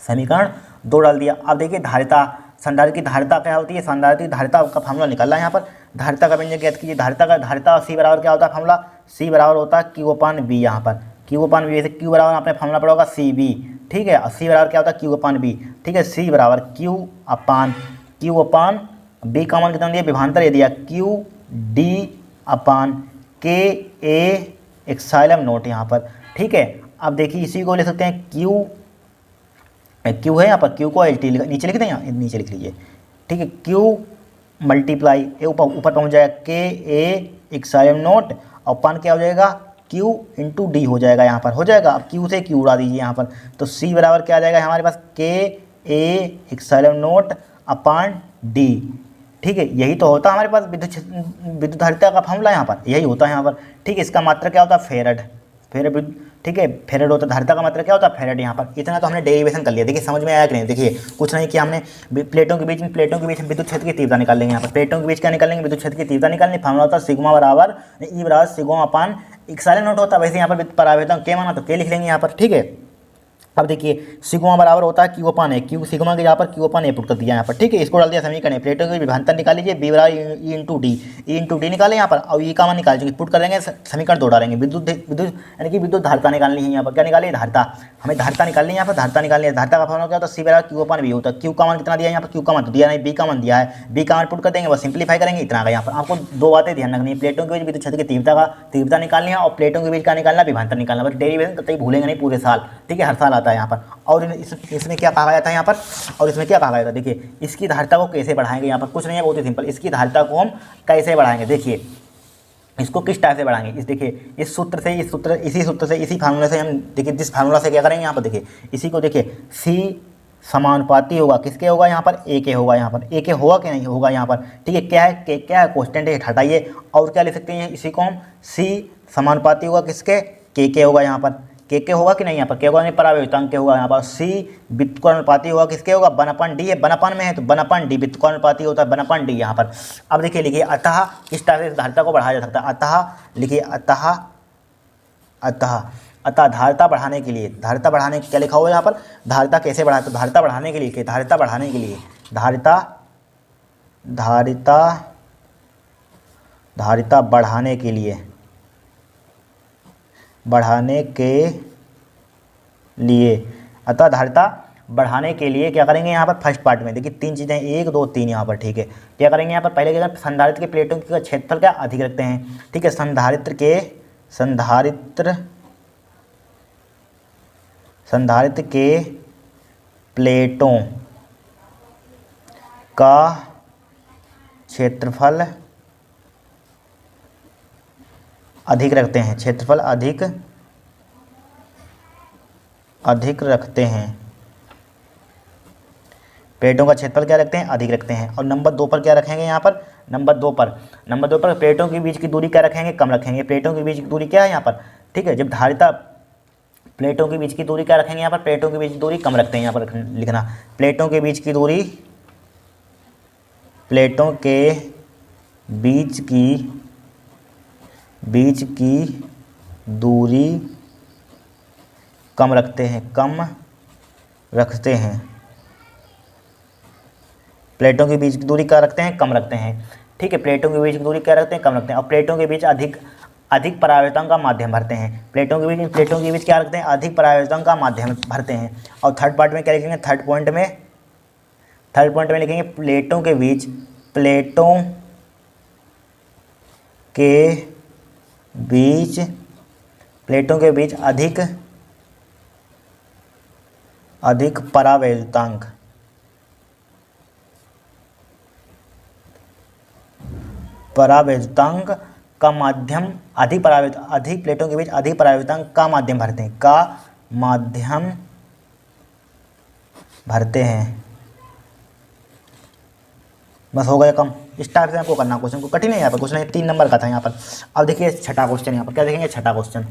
समीकरण 2 डाल दिया। अब देखिए धारिता, संधारित्र की धारिता क्या होती है, संधारित्र की धारिता का फार्मूला निकालना है यहाँ पर, धारिता का व्यंजक ज्ञात कीजिए, धारिता सी बराबर क्या होता है, फार्मूला सी बराबर होता है क्यू अपान बी, यहाँ पर क्यू अपान बी, जैसे क्यू बराबर आपने फार्मूला पढ़ा होगा सी बी, ठीक है, सी बराबर क्या होता है, क्यू अपान बी, ठीक है, सी बराबर क्यू अपान बी का मान कितना दिया, विभवांतर ये दिया, क्यू डी अपान के ए इप्सिलॉन नोट यहाँ पर, ठीक है। अब देखिए इसी को ले सकते हैं, क्यू है यहाँ पर, क्यू को एल टी नीचे लिख दें, यहाँ नीचे लिख लीजिए, ठीक है, क्यू मल्टीप्लाई ऊपर पहुँच जाएगा के ए इप्सिलॉन नोट, और अपान क्या हो जाएगा, क्यू इंटू डी हो जाएगा यहाँ पर, हो जाएगा। अब क्यू से क्यू उड़ा दीजिए यहाँ पर, तो सी बराबर क्या आ जाएगा हमारे पास, के A epsilon note upon D, ठीक है, यही तो होता है हमारे पास विद्युत धारिता का फार्मूला, यहाँ पर यही होता है यहाँ पर, ठीक है। इसका मात्रा क्या होता है, फेरेड, ठीक है, फेरेड होता है, धारिता का मात्रा क्या होता है, फेरेड यहाँ पर। इतना तो हमने डेरिवेशन कर लिया, देखिए समझ में आया कि नहीं, देखिए कुछ नहीं किया हमने, प्लेटों के बीच विद्युत क्षेत्र की तीव्रता निकाल लेंगे यहाँ पर, प्लेटों के बीच क्या निकालेंगे, विद्युत क्षेत्र की तीव्रता निकालनी, फार्मूला होता है सिग्मा बराबर ई बराबर सिग्मा अपान इप्सिलॉन नोट होता है, वैसे यहाँ पर परावर्तन के माना तो के लिख लेंगे यहाँ पर, ठीक है। अब देखिए सिग्मा बराबर होता है क्यू अपान ए, क्यू सिग्मा के यहाँ पर क्यू अपान ए पुट कर दिया यहाँ पर, ठीक है, इसको डाल दिया समीकरण, प्लेटों के विभवांतर निकाल लीजिए, बी बराबर ई इंटू डी निकाले यहाँ पर, और ई का मान निकाल चुके, पुट कर देंगे, समीकरण 2 डालेंगे, विद्युत यानी कि विद्युत धारिता निकालनी है यहाँ पर, क्या निकाली, धारिता, हमें धारिता निकालनी है यहाँ पर, धारिता निकालनी है, धारिता का फॉर्मूला क्या होता है, सी बराबर क्यू अपान बी होता है, क्यू का मान कितना दिया यहाँ पर, क्यू का मान तो दिया नहीं, बी का मान दिया है, बी का मान पुट कर देंगे, बस सिंप्लीफाई करेंगे, इतना आ गया यहाँ पर। आपको 2 बातें ध्यान रखनी है, प्लेटों के बीच विद्युत क्षेत्र की तीव्रता निकालनी है, और प्लेटों के बीच का निकालना, विभवांतर निकालना, बस डेरिवेशन कतई भूलेंगे नहीं पूरे साल, ठीक है, हर साल आता है यहाँ पर। और इसमें क्या कहा गया था यहाँ पर, और इसमें क्या कहा गया था, देखिए इसकी धारिता को कैसे बढ़ाएंगे, यहाँ पर कुछ नहीं है, बहुत ही सिंपल, इसकी धारिता को हम कैसे बढ़ाएंगे, देखिए इसको किस टाइप से बढ़ाएंगे, देखिए इसी सूत्र से इसी फार्मूले से हम, देखिए जिस फार्मूला से क्या करेंगे यहाँ पर, देखिए इसी को, देखिए सी समानुपाती होगा किसके होगा, यहाँ पर ए के होगा, यहाँ पर ए के होगा कि नहीं होगा यहाँ पर, ठीक है, क्या है क्या है, कांस्टेंट है, हटाइए, और क्या लिख सकते हैं, इसी को हम सी समानुपाती होगा किसके, के होगा यहाँ पर, के होगा कि नहीं, यहाँ पर के होगा नहीं, परावैद्युतांक के होगा यहाँ पर। सी व्युत्क्रमानुपाती होगा, किसके होगा, 1/d है, 1/n में है तो 1/d व्युत्क्रमानुपाती होता है, 1/d यहाँ पर। अब देखिए लिखिए अतः, इस तरह से धारिता को बढ़ाया जा सकता है। अतः लिखिए अतः धारिता बढ़ाने के लिए, धारिता बढ़ाने क्या लिखा हुआ है यहाँ पर, धारिता कैसे बढ़ाते, तो धारिता बढ़ाने के लिए, धारिता बढ़ाने के लिए, धारिता बढ़ाने के लिए, अतः धारिता बढ़ाने के लिए क्या करेंगे यहाँ पर, फर्स्ट पार्ट में देखिए 3 चीज़ें, 1 2 3 यहाँ पर, ठीक है। क्या करेंगे यहाँ पर, पहले क्या, संधारित्र के प्लेटों का क्षेत्रफल क्या अधिक रखते हैं, ठीक है। संधारित्र के प्लेटों का क्षेत्रफल अधिक रखते हैं, क्षेत्रफल अधिक रखते हैं, प्लेटों का क्षेत्रफल क्या रखते हैं, अधिक रखते हैं। और नंबर 2 पर क्या रखेंगे यहाँ पर, नंबर दो पर प्लेटों के बीच की दूरी क्या रखेंगे, कम रखेंगे। प्लेटों के बीच की दूरी क्या है यहाँ पर, ठीक है। जब धारिता, प्लेटों के बीच की दूरी क्या रखेंगे यहाँ पर, प्लेटों के बीच की दूरी कम रखते हैं, यहाँ पर लिखना, प्लेटों के बीच की दूरी, प्लेटों के बीच की दूरी कम रखते हैं, प्लेटों के बीच की दूरी क्या रखते हैं, कम रखते हैं, ठीक है। प्लेटों के बीच की दूरी क्या रखते हैं, कम रखते हैं। और प्लेटों के बीच अधिक परावर्तन का माध्यम भरते हैं, प्लेटों के बीच क्या रखते हैं, अधिक परावर्तन का माध्यम भरते हैं। और थर्ड पार्ट में क्या लिखेंगे, थर्ड पॉइंट में लिखेंगे प्लेटों के बीच अधिक परावैद्युतांक, का माध्यम, अधिक प्लेटों के बीच अधिक परावैद्युतांक का माध्यम भरते हैं, बस हो गया कम। इस टाइप से आपको करना क्वेश्चन को, कठिन है यहाँ पर क्वेश्चन, 3 नंबर का था यहाँ पर। अब देखिए छठा क्वेश्चन, यहाँ पर क्या देखेंगे, छठा क्वेश्चन।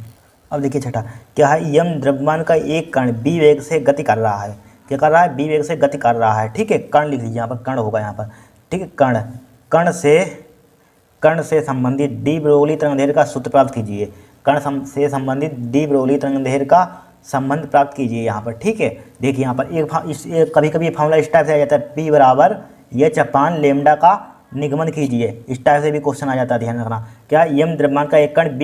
अब देखिए छठा क्या है, यम द्रव्यमान का एक कण b वेग से गति कर रहा है, क्या कर रहा है, b वेग से गति कर रहा है, ठीक है। कण लिख लीजिए यहाँ पर, कण होगा यहाँ पर, ठीक है। कण से संबंधित डी ब्रोगली तरंगदैर्घ्य का सूत्र प्राप्त कीजिए, से संबंधित डी ब्रोगली तरंगदैर्घ्य का संबंध प्राप्त कीजिए यहाँ पर, ठीक है। देखिए यहाँ पर कभी कभी फॉर्मूला इस टाइप से आ जाता है, P बराबर h/λ का निगमन कीजिए, इस टाइप से भी क्वेश्चन आ जाता है, ध्यान रखना। क्या, यम द्रव्यमान का एक कण b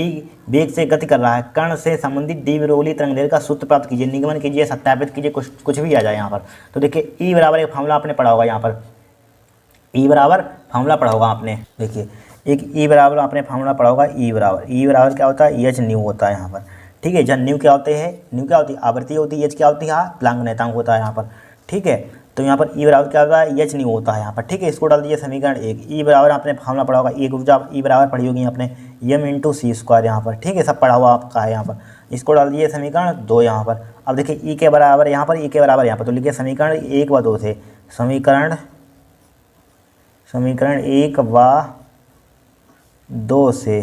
वेग से गति कर रहा है, कण से संबंधित डी ब्रोगली तरंगदैर्घ्य का सूत्र प्राप्त कीजिए, निगमन कीजिए, सत्यापित कीजिए, कुछ भी आ जाए यहाँ पर। तो देखिए E बराबर एक फॉर्मूला आपने पढ़ा होगा यहाँ पर, E बराबर फॉर्मूला पढ़ा होगा आपने, देखिए एक E बराबर आपने फॉर्मूला पढ़ा होगा, E बराबर क्या होता है, H न्यू होता है यहाँ पर, ठीक है। जब न्यू क्या होते हैं, न्यू क्या होती है, आवृत्ति होती है, H क्या होती है, प्लांक नियतांक होता है यहाँ पर, ठीक है। तो यहाँ पर E बराबर क्या होता है, H न्यू होता है यहाँ पर, ठीक है। इसको डाल दीजिए समीकरण 1, E बराबर आपने फॉर्मूला पढ़ा होगा, E बराबर पढ़ी होगी आपने m/c² यहाँ पर, ठीक है, सब पढ़ा हुआ आपका है यहाँ पर। इसको डाल दीजिए समीकरण 2 यहाँ पर। अब देखिए E के बराबर यहाँ पर, E के बराबर यहाँ पर, तो लिखिए समीकरण 1 व 2 से, समीकरण 1 व 2 से,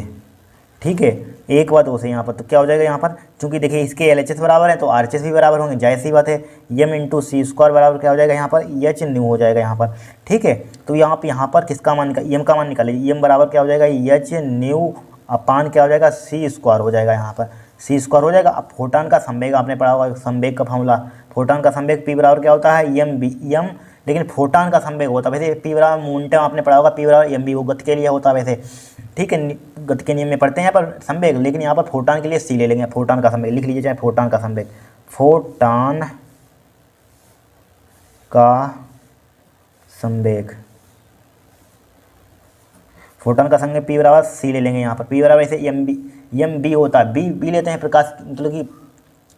ठीक है, 1 व 2 से यहाँ पर। तो क्या हो जाएगा यहाँ पर, चूंकि देखिए इसके LHS बराबर है तो RHS भी बराबर होंगे, जाहिर सी बात है। m/c² बराबर क्या हो जाएगा यहाँ पर, H न्यू हो जाएगा यहाँ पर, ठीक है। तो यहाँ पर किसका मान M का मान निकालिए, M बराबर क्या हो जाएगा, H न्यू अपान क्या हो जाएगा, c² हो जाएगा यहाँ पर, c² हो जाएगा। अब फोटान का संवेग आपने पढ़ा होगा, संवेग का फॉर्मूला, फोटान का संवेग P बराबर क्या होता है, m, लेकिन फोटान का संवेग होता है वैसे P बराबर, मोमेंटम आपने पढ़ा होगा, P बराबर mv, वो गति के लिए होता है वैसे, ठीक है। गति के नियम में पढ़ते हैं यहाँ पर संवेग, लेकिन यहाँ पर फोटान के लिए C ले लेंगे, फोटान का संवेग लिख लीजिए, चाहे फोटान का संवेग, फोटान का संवेग P बराबर C ले लेंगे यहाँ पर, P बराबर ऐसे mb होता है, b लेते हैं प्रकाश, मतलब कि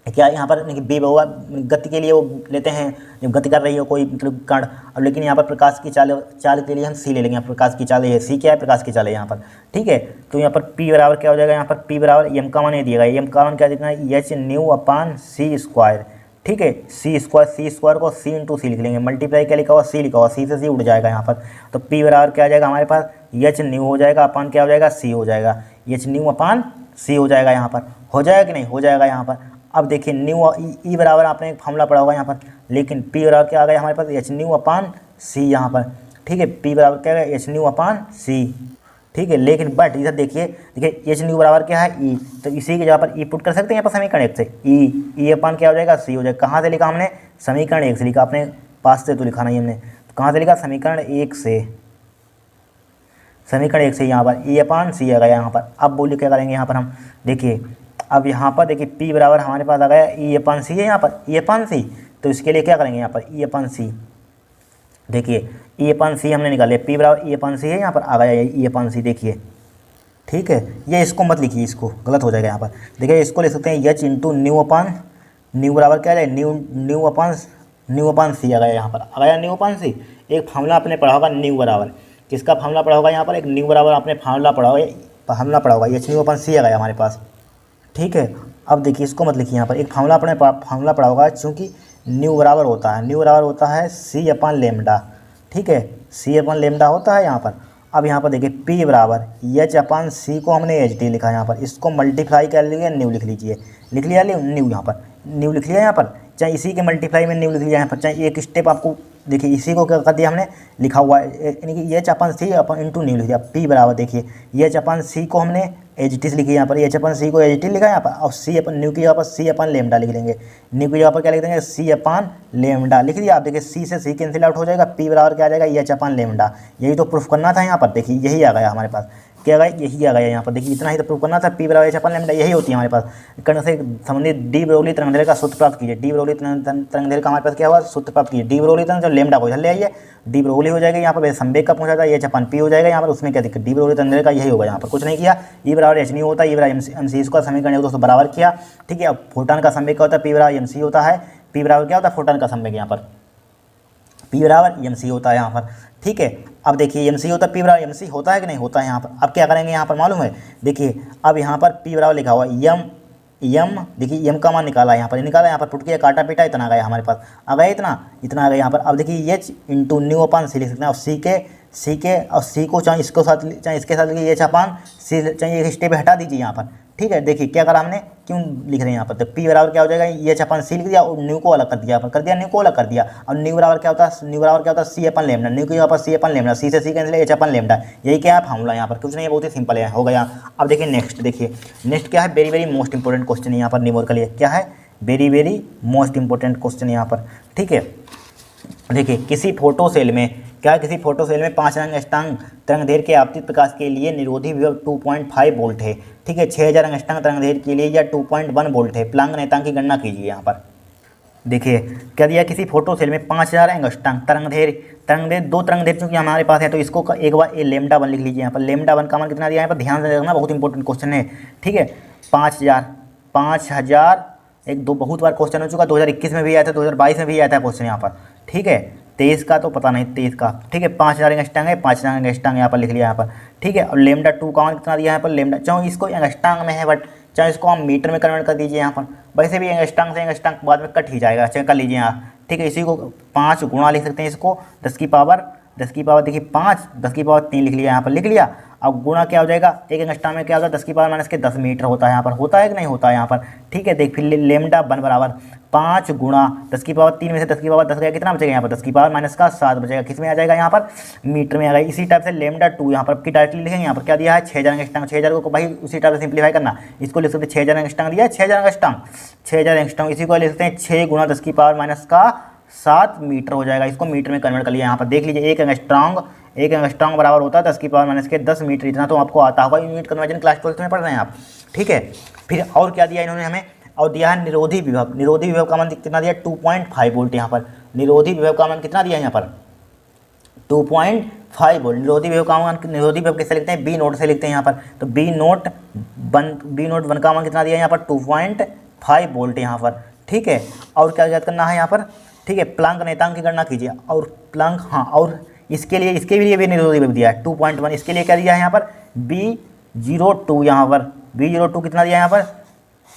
क्या यहाँ पर बी होगा गति के लिए, वो लेते हैं जब गति कर रही हो कोई मतलब कण। अब लेकिन यहाँ पर प्रकाश की चाल के लिए हम सी ले लेंगे, प्रकाश की चाल है, सी क्या है, प्रकाश की चाल है यहाँ पर, ठीक है। तो यहाँ पर P बराबर क्या हो जाएगा, यहाँ पर P बराबर m का मान ये दिया गया, m का मान क्या देना है, H न्यू अपान c², ठीक है। c² को c/c लिख लेंगे, मल्टीप्लाई क्या लिखा हुआ, c लिखा हुआ, c से c उड़ जाएगा यहाँ पर। तो P बराबर क्या आ जाएगा हमारे पास, H न्यू हो जाएगा अपान क्या हो जाएगा, c हो जाएगा, H न्यू अपान c हो जाएगा यहाँ पर, हो जाएगा कि नहीं, हो जाएगा यहाँ पर। अब देखिए न्यू ई बराबर आपने एक फार्मूला पढ़ा होगा यहाँ पर, लेकिन पी बराबर क्या आ गया हमारे पास, एच न्यू अपान सी यहाँ पर, ठीक है। पी बराबर क्या है, एच न्यू अपान सी, ठीक है। लेकिन बट इधर देखिए एच न्यू बराबर क्या है, ई, तो इसी के जगह पर ई पुट कर सकते हैं यहाँ पर समीकरण एक से, ई अपान क्या हो जाएगा, सी हो जाएगा। कहाँ से लिखा हमने, समीकरण एक से लिखा, अपने पास से तो लिखा नहीं हमने, तो कहाँ से लिखा, समीकरण एक से, समीकरण एक से यहाँ पर ई अपान सी आ गया यहाँ पर। अब बोलिए क्या करेंगे यहाँ पर हम, देखिए अब यहाँ पर देखिए पी बराबर हमारे पास आ गया ई अपान सी है यहाँ पर, ई अपान सी, तो इसके लिए क्या करेंगे यहाँ पर, ई अपान सी, देखिए ई अपान सी हमने निकाले, पी बराबर ई अपान सी है यहाँ पर आ गया ई अपान सी, देखिए ठीक है। ये इसको मत लिखिए, इसको गलत हो जाएगा यहाँ पर, देखिए इसको लिख सकते हैं एच इंटू न्यू अपान, न्यू बराबर क्या है, न्यू अपान सी आ गया यहाँ पर, आ गया न्यू अपान सी। एक फार्मूला आपने पढ़ा होगा न्यू बराबर, किसका फार्मूला पढ़ा होगा यहाँ पर, एक न्यू बराबर आपने फार्मूला पढ़ा होगा, एच न्यू अपान सी आ गया हमारे पास, ठीक है। अब देखिए इसको मत लिखिए यहाँ पर, एक फार्मूला अपने फार्मूला पढ़ा होगा, चूँकि न्यू बराबर होता है सी अपन लेमडा, ठीक है, सी अपन लेमडा होता है यहाँ पर। अब यहाँ पर देखिए पी बराबर एच अपन सी को हमने एच डी लिखा है यहाँ पर, इसको मल्टीप्लाई कर लीजिए, न्यू लिख लीजिए, लिख लिया न्यू यहाँ पर, न्यू लिख लिया यहाँ पर, चाहे इसी के मल्टीप्लाई में न्यू लिख लिया यहाँ पर, चाहे एक स्टेप आपको देखिए इसी को क्या कर दिया हमने, लिखा हुआ है यानी कि एच अपन सी अपन इंटू न्यू लिख दिया। पी बराबर देखिए एच अपन सी को हमने एच टी से लिखी यहाँ पर, एच अपन सी को एच टी लिखा यहाँ पर, और सी अपन न्यू की जगह पर सी अपन लेमडा लिख लेंगे, न्यू की जगह पर क्या लिख देंगे, सी अपन लेमडा लिख दिया। आप देखिए सी से सी कैंसिल आउट हो जाएगा, पी बराबर क्या आ जाएगा, एच अपन लेमडा। यही तो प्रूफ करना था यहाँ पर, देखिए यही आ गया हमारे पास, क्या गया, यही आ गया यहाँ पर, देखिए इतना ही तो प्रूफ करना था, पी बराबर एच अपन लेमडा, यही होती है हमारे पास। कर्ण से संबंधित डी ब्रोगली तरंगदैर्घ्य का सूत्र प्राप्त कीजिए, डी ब्रोगली तरंगदैर्घ्य का हमारे पास क्या हुआ, सूत्र प्राप्त कीजिए, डी ब्रोगली तरंग, लेमडा को इधर ले आइए, डी ब्रोगली हो जाएगा यहाँ पर, संवेग का पूछा था, एच अपन पी हो जाएगा यहाँ पर, उसमें क्या दिक्कत, डी ब्रोगली तरंगदैर्घ्य का यही होगा यहाँ पर, कुछ नहीं किया। ई बराबर एच न्यू होता है, ई बराबर एम सी, इसका समीकरण दोस्तों बराबर किया, ठीक है। अब फोटॉन का संवेग क्या होता है, पी बराबर एम सी होता है, पी बराबर क्या होता है, फोटॉन का संवेग यहाँ पर, पी बराबर एम सी होता है यहाँ पर, ठीक है। अब देखिए एम सी होता है, पी बराबर एम सी होता है कि नहीं होता है यहाँ पर। अब क्या करेंगे यहाँ पर मालूम है, देखिए अब यहाँ पर पी बराबर लिखा हुआ यम, देखिए यम का मान निकाला यहाँ पर फुट किया, काटा पीटा, इतना आ गया हमारे पास, आ गया इतना आ गया यहाँ पर। अब देखिए एच इंटू न्यू अपान सी लिख सकते हैं, और सी को चाहे इसके साथ लिखिए एच अपान सी, चाहे एक स्टेप हटा दीजिए यहाँ पर, ठीक है। देखिए क्या करा हमने, क्यों लिख रहे हैं यहाँ पर, तो पी बराबर क्या हो जाएगा, एच अपन सी लिख दिया और न्यू को अलग कर दिया, न्यू को अलग कर दिया। और न्यू बराबर क्या होता है, सी अपन लेमडा, न्यू की यहाँ पर सी अपन लेमडा, सी से सी कैंसिल, एच अपन लेमडा, यही क्या है फार्मूला यहाँ पर, कुछ नहीं है, बहुत ही सिंपल है, हो गया। अब देखिए नेक्स्ट क्या है, very very most important question यहाँ पर न्यूमेरिकल के लिए, क्या है, very very most important question यहाँ पर, ठीक है। देखिए किसी फोटो सेल में 5 रंग अष्टांग तरंगदैर्घ्य के आपतित प्रकाश के लिए निरोधी विभव 2.5 वोल्ट है, ठीक है। 6000 रंग अष्टांग तरंगदैर्घ्य के लिए या 2.1 वोल्ट है, प्लांक नियतांक की गणना कीजिए यहाँ पर। देखिए क्या दिया, किसी फोटो सेल में 5000 रंग अष्टांग तरंगदैर्घ्य 2 तरंगदैर्घ्य चूँकि हमारे पास है, तो इसको एक बार लेमडा 1 लिख लीजिए यहाँ पर, लेमडा 1 का मान कितना दिया यहाँ पर, ध्यान से देखना, बहुत इंपॉर्टेंट क्वेश्चन है, ठीक है। 5000 एक दो बहुत बार क्वेश्चन हो चुका, 2021 में भी आया था, 2022 में भी आया था क्वेश्चन यहाँ पर, ठीक है। 23 का तो पता नहीं, 23 का, ठीक है। 5000 एंगस्ट्रांग है, 5000 एंगस्ट्रांग यहाँ पर लिख लिया यहाँ पर, ठीक है। और लेमडा 2 का मान कितना दिया यहाँ पर, लेमडा, चाहे इसको एंगस्ट्रांग में है बट चाहे इसको हम मीटर में कन्वर्ट कर दीजिए यहाँ पर, वैसे भी एंगस्ट्रांग से एंगस्ट्रांग बाद में कट ही जाएगा, चेक कर लीजिए यहाँ, ठीक है। इसी को 5 गुणा लिख सकते हैं, इसको 10 की पावर देखिए 5, 10 की पावर 3 लिख लिया यहाँ पर, लिख लिया। अब गुणा क्या हो जाएगा, एक एंगस्ट्रांग में क्या होगा, 10 की पावर माइनस के 10 मीटर होता है यहाँ पर, होता है कि नहीं होता है यहाँ पर, ठीक है। देख फिर लेमडा 1 बराबर 5 गुणा 10 की पावर 3 में से 10 की पावर 10 गया, कितना बचेगा यहाँ पर, 10 की पावर माइनस का 7 बचेगा, किस में आ जाएगा यहाँ पर, मीटर में आ जाएगा। इसी टाइप से लेमडा 2 यहाँ पर की डायरेक्टली लिखेंगे, यहाँ पर क्या दिया है, 6000 एंगस्ट्रांग, 6000 को भाई उसी टाइप से सिंप्लीफाई करना, इसको लिख सकते हैं 6000 एंगस्ट्रांग दिया है, 6000 एंगस्ट्रांग, इसी को लिख सकते हैं 6 गुणा 10 की पावर माइनस का 7 मीटर हो जाएगा, इसको मीटर में कन्वर्ट कर लिया यहाँ पर। देख लीजिए एक एंगस्ट्रांग बराबर होता है 10 की पावर माइनस के 10 मीटर, इतना तो आपको आता होगा, यूनिट कन्वर्जन क्लास 12 में पढ़ रहे हैं आप, ठीक है। फिर और क्या दिया इन्होंने हमें, और दिया है निरोधी विभव का मान कितना दिया, 2.5 वोल्ट यहाँ पर, निरोधी विभव का मान कितना दिया यहाँ पर, 2.5 वोल्ट। निरोधी विभव कैसे लिखते हैं, बी नोट से लिखते हैं यहाँ पर, तो बी नोट 1 का मान कितना दिया यहाँ पर, 2.5 वोल्ट यहाँ पर, ठीक है। और क्या याद करना है यहाँ पर, ठीक है, प्लांक नियतांक की गणना कीजिए, और प्लांक, हाँ, और इसके लिए भी निरोधी विभव दिया है 2.1, इसके लिए क्या दिया है यहाँ पर, B02 यहाँ पर, B02 कितना दिया यहाँ पर,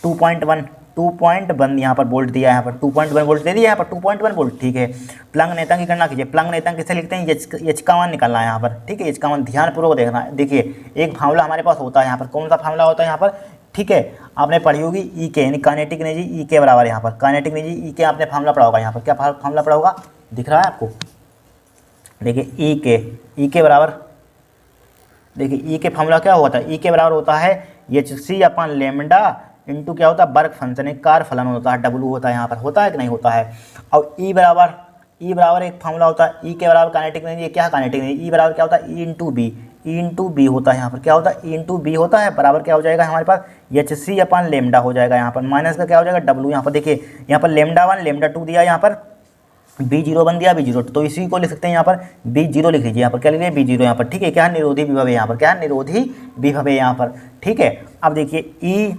2.1 यहाँ पर वोल्ट दिया है, यहाँ पर 2.1 वोल्ट दे दिया यहाँ पर, 2.1 वोल्ट, ठीक है। प्लांक नियतांक की गणना कीजिए, प्लांक नियतांक किससे लिखते हैं, एच का मान निकालना है यहाँ पर, ठीक है, एच का मान ध्यानपूर्वक देखना है। देखिए एक फार्मूला हमारे पास होता है यहाँ पर, कौन सा फार्मूला होता है यहाँ पर, ठीक है, आपने पढ़ी होगी ई के, यानी काइनेटिक एनर्जी ई के बराबर यहाँ पर, काइनेटिक एनर्जी ई के आपने फार्मूला पढ़ा होगा यहाँ पर, क्या फार्मूला पढ़ा होगा दिख रहा है आपको, देखिए ई के बराबर, देखिए ई के फार्मूला क्या होता है, ई के बराबर होता है एच सी अपन लेमडा इंटू क्या होता है वर्ग फंक्शन, एक कार फलन होता है, डब्लू होता है यहाँ पर, होता है कि नहीं होता है। और ई बराबर एक फार्मूला होता है, ई के बराबर काइनेटिक एनर्जी, क्या काइनेटिक एनर्जी, ई बराबर क्या होता है ई इंटू बी होता है यहाँ पर, क्या होता है ई इंटू बी होता है, बराबर क्या हो जाएगा हमारे पास एच सी अपन लेमडा हो जाएगा यहाँ पर, माइनस का क्या हो जाएगा डब्लू, यहाँ पर देखिए यहाँ पर लेमडा 1 लेमडा 2 दिया, यहाँ पर B0 बन दिया B0, तो इसी को लिख सकते हैं यहाँ पर B0 लिख लीजिए, यहाँ पर क्या लिख लीजिए B0 यहाँ पर, ठीक है, क्या है निरोधी विभव है यहाँ पर, क्या है निरोधी विभव है यहाँ पर, ठीक है। अब देखिए ई,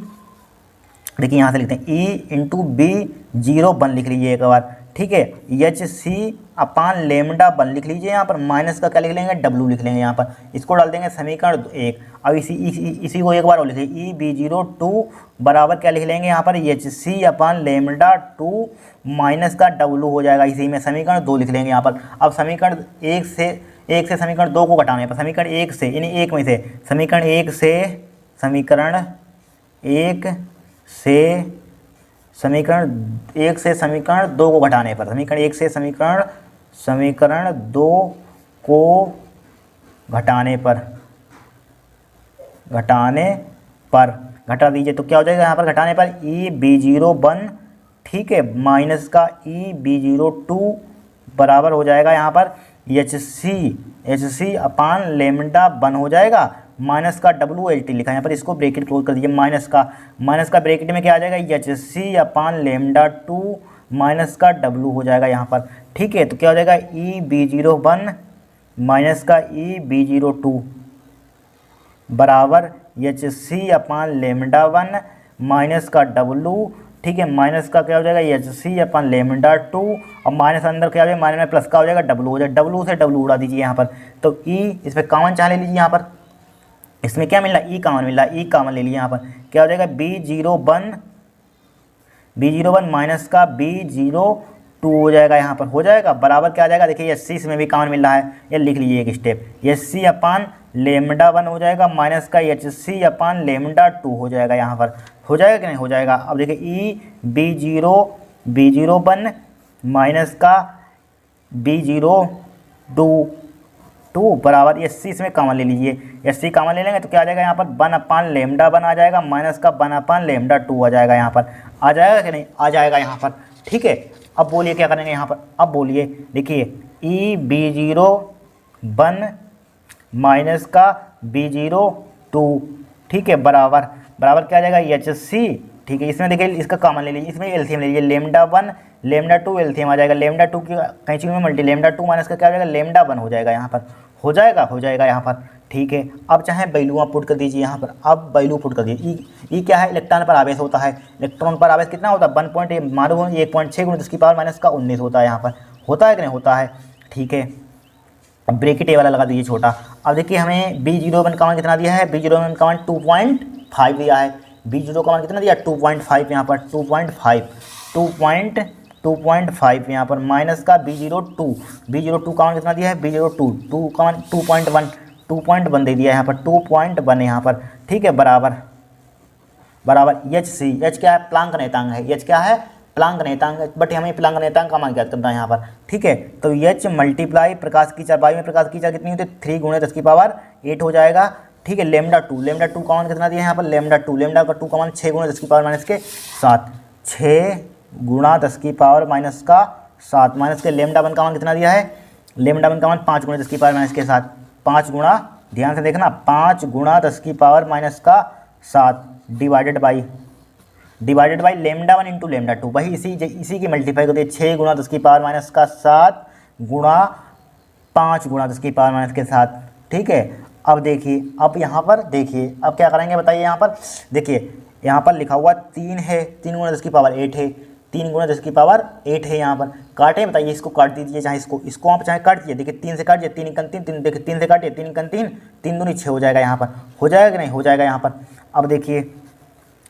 देखिए यहाँ से लिखते हैं ई इंटू B0 1 लिख लीजिए एक बार, ठीक है, एच सी अपान लेमडा 1 लिख लीजिए यहाँ पर, माइनस का क्या लिख लेंगे डब्लू लिख लेंगे यहाँ पर, इसको डाल देंगे समीकरण 1। अब इसी को एक बार और लिखिए ई B0 2 बराबर क्या लिख लेंगे यहाँ पर H C upon lambda 2 minus का डब्लू हो जाएगा, इसी में समीकरण 2 लिख लेंगे यहाँ पर। अब समीकरण 1 से समीकरण 2 को घटाने पर, समीकरण 1 से यानी 1 में से समीकरण 1 से समीकरण 2 को घटाने पर, समीकरण 1 से समीकरण 2 को घटा दीजिए तो क्या हो जाएगा यहाँ पर घटाने पर ई B0 1, ठीक है, माइनस का ई B0 2 बराबर हो जाएगा यहाँ पर एच सी अपान लेमडा 1 हो जाएगा, माइनस का डब्लू एल टी लिखा है यहाँ पर, इसको ब्रैकेट क्लोज कर दीजिए, माइनस का ब्रैकेट में क्या आ जाएगा H C upon lambda 2 minus का डब्लू हो जाएगा यहाँ पर, ठीक है। तो क्या हो जाएगा ई B0 1 माइनस का ई B0 2 बराबर H C upon lambda 1 minus का डब्लू, ठीक है, माइनस का क्या हो जाएगा एच सी अपन लेमडा 2 और माइनस अंदर क्या हो जाएगा, माइनस में प्लस का हो जाएगा डब्लू हो जाएगा, डब्लू से डब्लू उड़ा दीजिए यहाँ पर। तो ई इस पर कॉमन चाह ले लीजिए यहाँ पर, इसमें क्या मिल रहा है ई कॉमन मिल रहा है, ई कॉमन ले लीजिए यहाँ पर, क्या हो जाएगा B0 1 माइनस का B0 2 हो जाएगा यहाँ पर, हो जाएगा बराबर क्या आ जाएगा, देखिए एस सी इसमें भी कॉमन मिल रहा है, ये लिख लीजिए एक step, S C upon lambda 1 हो जाएगा माइनस का एच सी अपान लेमडा 2 हो जाएगा यहाँ पर, हो जाएगा कि नहीं हो जाएगा। अब देखिए ई B0 1 माइनस का B0 2 बराबर एस सी इसमें कॉमन ले लीजिए, एस सी कॉमन ले लेंगे तो क्या आ जाएगा यहाँ पर 1 अपान लेमडा 1 आ जाएगा माइनस का 1 अपान लेमडा 2 आ जाएगा यहाँ पर, आ जाएगा कि नहीं आ जाएगा यहाँ पर, ठीक है। अब बोलिए क्या करेंगे यहाँ पर, अब बोलिए देखिए ई B0 1 माइनस का B0 2, ठीक है, बराबर क्या आ जाएगा एच सी, ठीक है, इसमें देखिए इसका कॉमन ले लीजिए, इसमें एलसीएम ले लीजिए, लेमडा 1 लेमडा 2 एलसीएम आ जाएगा, लेमडा 2 की कैंची में मल्टी, लेमडा 2 माइनस का क्या हो जाएगा लेमडा 1 हो जाएगा यहाँ पर, हो जाएगा यहाँ पर, ठीक है। अब चाहे वैल्यू आप पुट कर दीजिए यहाँ पर, अब वैल्यू पुट कर दीजिए, ई क्या है इलेक्ट्रॉन पर आवेश होता है, इलेक्ट्रॉन पर आवेश कितना होता है 1.1 मानो 1.6 × 10⁻⁻19 होता है यहाँ पर, होता है कि नहीं होता है, ठीक है। अब ब्रैकेट ए वाला लगा दीजिए छोटा। अब देखिए हमें B0 1 का मान कितना दिया है, B0 1 का मान 2.5 दिया है, B0 का मान कितना दिया 2.5 यहाँ पर, 2.5 यहाँ पर, माइनस का B0 2 का मान कितना दिया है B0 2 का मान 2.1 दे दिया है यहाँ पर, 2.1 यहाँ पर, ठीक है, बराबर एच सी, एच क्या है प्लांक नेतांक है, एच क्या है प्लांक नेतांक, बट हमें प्लांक नेतांक का मान ज्ञात करना है यहाँ पर, ठीक है। तो एच मल्टीप्लाई प्रकाश की चार, वायु में प्रकाश की चार कितनी होती है 3 × 10⁸ हो जाएगा, ठीक है। लेमडा 2 का मान कितना दिया है यहाँ पर, लेमडा का 2 का मान 6 × 10⁻⁷ 6 × 10⁻⁷ माइनस के लेमडा 1 का मान कितना दिया है, लेमडा 1 का मान 5 × 10⁻⁷ 5 गुणा, ध्यान से देखना 5 × 10⁻⁷ divided by lambda 1 into lambda 2, वही इसी की मल्टीप्लाई करते हैं 6 × 10⁻⁷ गुणा 5 × 10⁻⁷, ठीक है। अब देखिए, अब यहाँ पर देखिए, अब क्या करेंगे बताइए, यहाँ पर देखिए यहाँ पर लिखा हुआ 3 है, 3 × 10⁸ है, 3 × 10⁸ है यहाँ पर, काटे बताइए, इसको काट दीजिए, चाहे इसको आप चाहे काट दीजिए, देखिए 3 से काट दिए 3 × 3 देखिए 3 से काटिए 3 × 3 3 दूनी 6 हो जाएगा यहाँ पर, हो जाएगा कि नहीं हो जाएगा यहाँ पर। अब देखिए